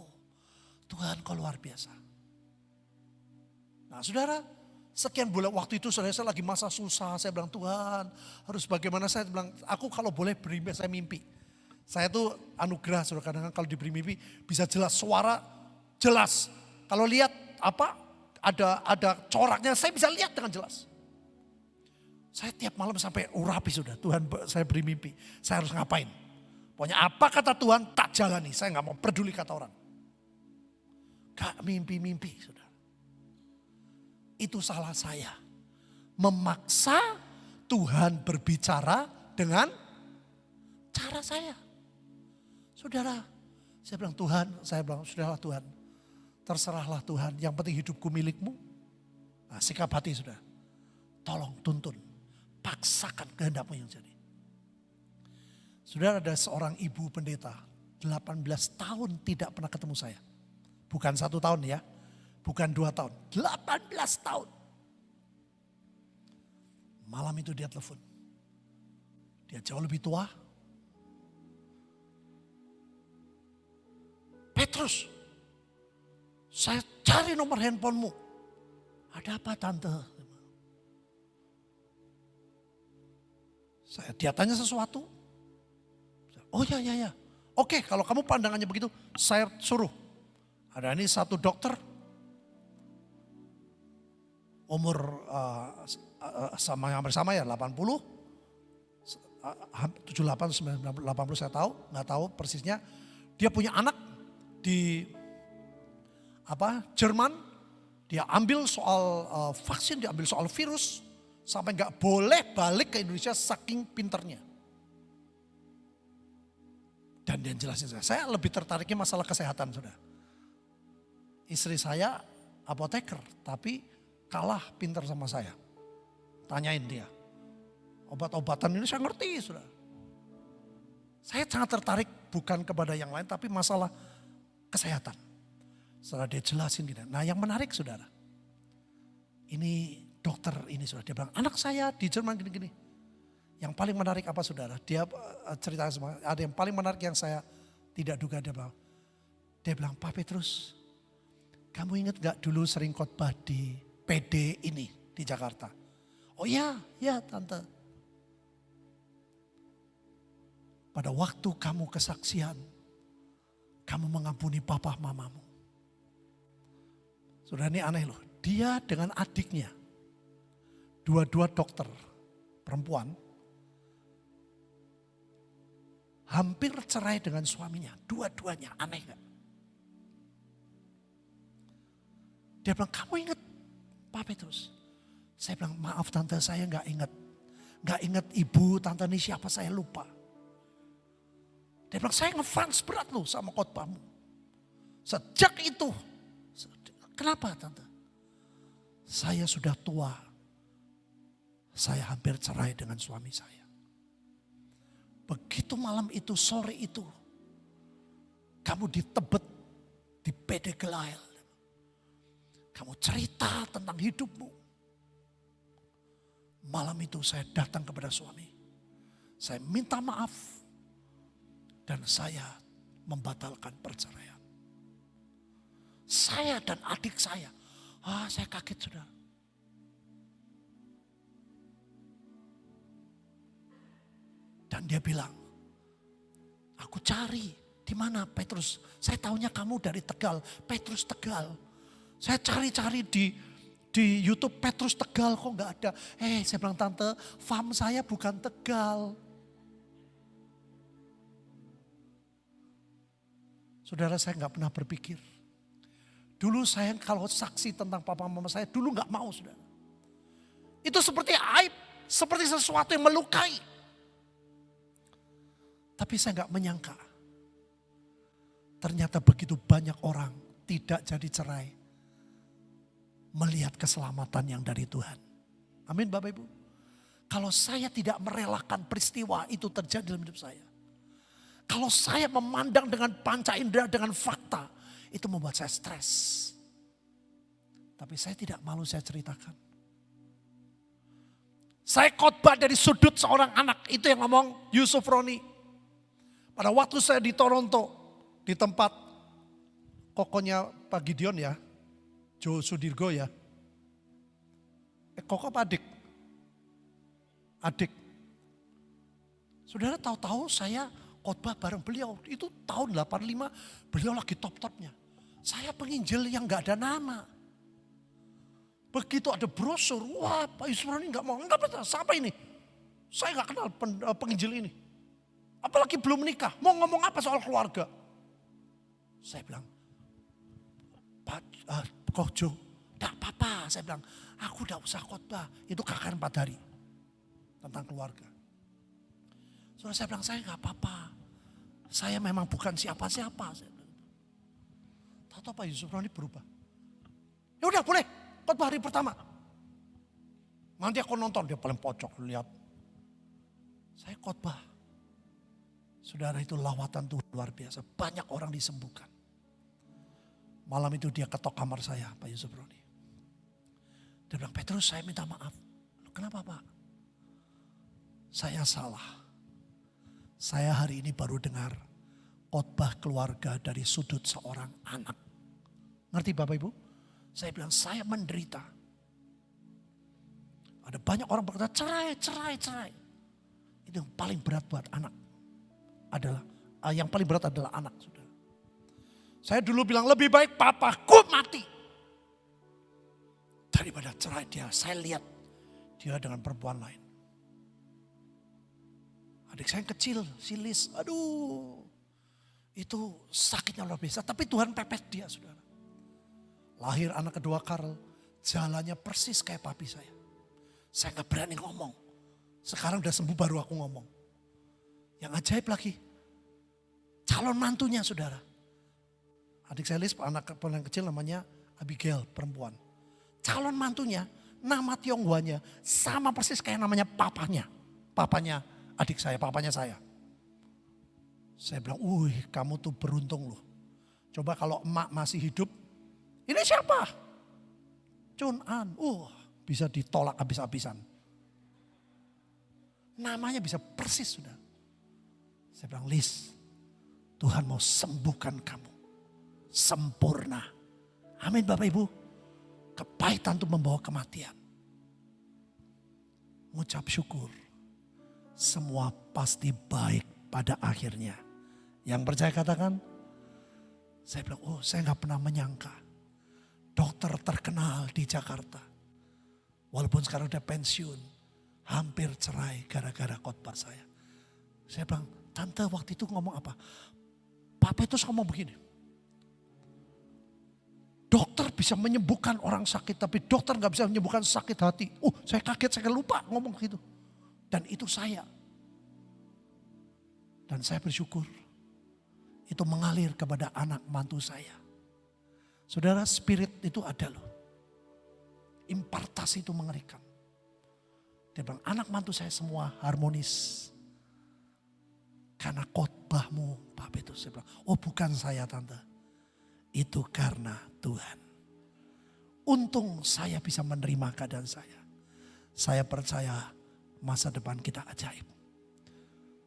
Tuhan kau luar biasa. Nah saudara, sekian bulan waktu itu saudara, saya lagi masa susah. Saya bilang, Tuhan harus bagaimana. Saya bilang, aku kalau boleh bermimpi, saya mimpi. Saya tuh anugerah saudara, kadang-kadang kalau diberi mimpi bisa jelas, suara jelas. Kalau lihat ada coraknya, saya bisa lihat dengan jelas. Saya tiap malam sampai urapi sudah, Tuhan saya beri mimpi, saya harus ngapain. Pokoknya apa kata Tuhan tak jalani, saya gak mau peduli kata orang. Gak mimpi-mimpi saudara. Itu salah saya. Memaksa Tuhan berbicara dengan cara saya. Saudara, saya bilang Tuhan, sudahlah Tuhan. Terserahlah Tuhan, yang penting hidupku milikmu. Nah sikap hati saudara. Tolong tuntun, paksakan kehendakmu yang jadi. Saudara, ada seorang ibu pendeta, 18 tahun tidak pernah ketemu saya. Bukan 1 tahun ya, bukan 2 tahun, 18 tahun. Malam itu dia telepon. Dia jauh lebih tua. Petrus, saya cari nomor handphonemu. Ada apa tante? Dia tanya sesuatu. Oh ya. Oke, kalau kamu pandangannya begitu, saya suruh. Ada ini satu dokter. Umur hampir sama ya, 80. 78, 80 saya tahu, nggak tahu persisnya. Dia punya anak di Jerman. Dia ambil soal vaksin, dia ambil soal virus. Sampai nggak boleh balik ke Indonesia saking pinternya. Dan dia jelasin saya lebih tertariknya masalah kesehatan saudara. Istri saya apoteker, tapi kalah pintar sama saya. Tanyain dia. Obat-obatan ini saya ngerti, saudara. Saya sangat tertarik bukan kepada yang lain, tapi masalah kesehatan. Setelah dia jelasin gitu. Nah yang menarik saudara, ini dokter ini saudara, dia bilang anak saya di Jerman gini-gini. Yang paling menarik apa saudara? Dia cerita semua, ada yang paling menarik yang saya tidak duga. Dia bilang, Pak Petrus, kamu ingat gak dulu sering khotbah di PD ini di Jakarta? Oh iya, ya tante. Pada waktu kamu kesaksian, kamu mengampuni papa mamamu. Saudara ini aneh loh, dia dengan adiknya, dua-dua dokter perempuan, hampir cerai dengan suaminya, dua-duanya, aneh gak? Dia bilang, kamu ingat Pak Petrus? Saya bilang, maaf tante saya gak ingat. Gak ingat ibu, tante ini siapa saya lupa. Dia bilang, saya ngefans berat loh sama khotbahmu. Sejak itu, kenapa tante? Saya sudah tua. Saya hampir cerai dengan suami saya. Begitu malam itu, sore itu, kamu di Tebet, di PD Gelail. Kamu cerita tentang hidupmu. Malam itu saya datang kepada suami. Saya minta maaf. Dan saya membatalkan perceraian. Saya dan adik saya. Saya kaget saudara. Dan dia bilang, aku cari di mana Petrus. Saya tahunya kamu dari Tegal, Petrus Tegal. Saya cari-cari di YouTube Petrus Tegal kok nggak ada. Saya bilang tante, fam saya bukan Tegal. Saudara saya nggak pernah berpikir. Dulu saya kalau saksi tentang papa mama saya dulu nggak mau saudara. Itu seperti aib, seperti sesuatu yang melukai. Tapi saya nggak menyangka. Ternyata begitu banyak orang tidak jadi cerai. Melihat keselamatan yang dari Tuhan. Amin Bapak Ibu. Kalau saya tidak merelakan peristiwa itu terjadi dalam hidup saya. Kalau saya memandang dengan panca indera, dengan fakta, itu membuat saya stres. Tapi saya tidak malu saya ceritakan. Saya khotbah dari sudut seorang anak, itu yang ngomong Yusuf Roni. Pada waktu saya di Toronto, di tempat kokonya Pak Gideon ya, Jo Sudirgo ya. Koko apa adik? Adik. Saudara tahu-tahu saya khotbah bareng beliau, itu tahun 85 beliau lagi top-topnya. Saya penginjil yang gak ada nama. Begitu ada brosur, wah Pak Yusuf ini gak mau, enggak betul, siapa ini? Saya gak kenal penginjil ini. Apalagi belum menikah, mau ngomong apa soal keluarga? Saya bilang, Pak Kojo, gak apa-apa. Saya bilang, aku gak usah khotbah, itu kakak 4 hari. Tentang keluarga. Soalnya saya bilang, saya gak apa-apa. Saya memang bukan siapa-siapa. Tahu-tahu Pak Yusuf Roni berubah. Ya udah boleh, khotbah hari pertama. Nanti aku nonton, dia paling pojok lihat. Saya khotbah. Saudara itu lawatan Tuhan luar biasa. Banyak orang disembuhkan. Malam itu dia ketok kamar saya, Pak Yusuf Roni. Dia bilang, Petrus saya minta maaf. Kenapa Pak? Saya salah. Saya hari ini baru dengar khotbah keluarga dari sudut seorang anak. Ngerti Bapak Ibu? Saya bilang saya menderita. Ada banyak orang berkata cerai. Itu yang paling berat buat anak. Yang paling berat adalah anak. Saudara. Saya dulu bilang lebih baik papaku mati. Daripada cerai dia. Saya lihat dia dengan perempuan lain. Adik saya yang kecil, silis, aduh. Itu sakitnya luar biasa, tapi Tuhan pepet dia saudara. Lahir anak kedua Karl, jalannya persis kayak papi saya. Saya gak berani ngomong. Sekarang udah sembuh baru aku ngomong. Yang ajaib lagi, calon mantunya saudara. Adik saya Lis, anak paling kecil namanya Abigail, perempuan. calon mantunya, nama Tionghoanya sama persis kayak namanya papanya. Papanya adik saya, papanya saya. Saya bilang, wih kamu tuh beruntung loh. Coba kalau emak masih hidup, ini siapa? Chun An, bisa ditolak habis-habisan. Namanya bisa persis sudah. Saya bilang, Lis, Tuhan mau sembuhkan kamu. Sempurna. Amin Bapak Ibu. Kepahitan itu membawa kematian. Mengucap syukur. Semua pasti baik pada akhirnya. Yang percaya katakan. Saya bilang, saya gak pernah menyangka. Dokter terkenal di Jakarta. Walaupun sekarang udah pensiun. Hampir cerai gara-gara khotbah saya. Saya bilang, tante waktu itu ngomong apa? Pak Petrus ngomong begini. Dokter bisa menyembuhkan orang sakit, tapi dokter gak bisa menyembuhkan sakit hati. Saya kaget, saya lupa ngomong gitu. Dan itu saya. Dan saya bersyukur. Itu mengalir kepada anak mantu saya. Saudara, spirit itu ada loh. Impartasi itu mengerikan. Dia bilang, anak mantu saya semua harmonis. Karena khotbahmu Pak Petrus. Saya bilang, bukan saya tante. Itu karena Tuhan. Untung saya bisa menerima keadaan saya. Saya percaya masa depan kita ajaib.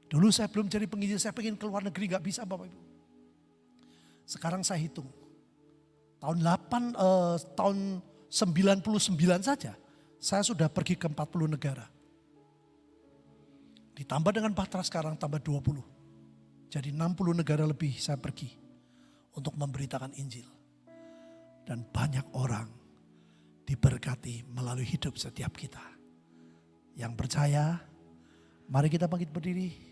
Dulu saya belum jadi penginjil, saya pengen keluar negeri gak bisa Bapak Ibu. Sekarang saya hitung. Tahun 99 saja saya sudah pergi ke 40 negara. Ditambah dengan Patra sekarang tambah 20. Jadi 60 negara lebih saya pergi untuk memberitakan Injil. Dan banyak orang diberkati melalui hidup setiap kita. Yang percaya, mari kita bangkit berdiri.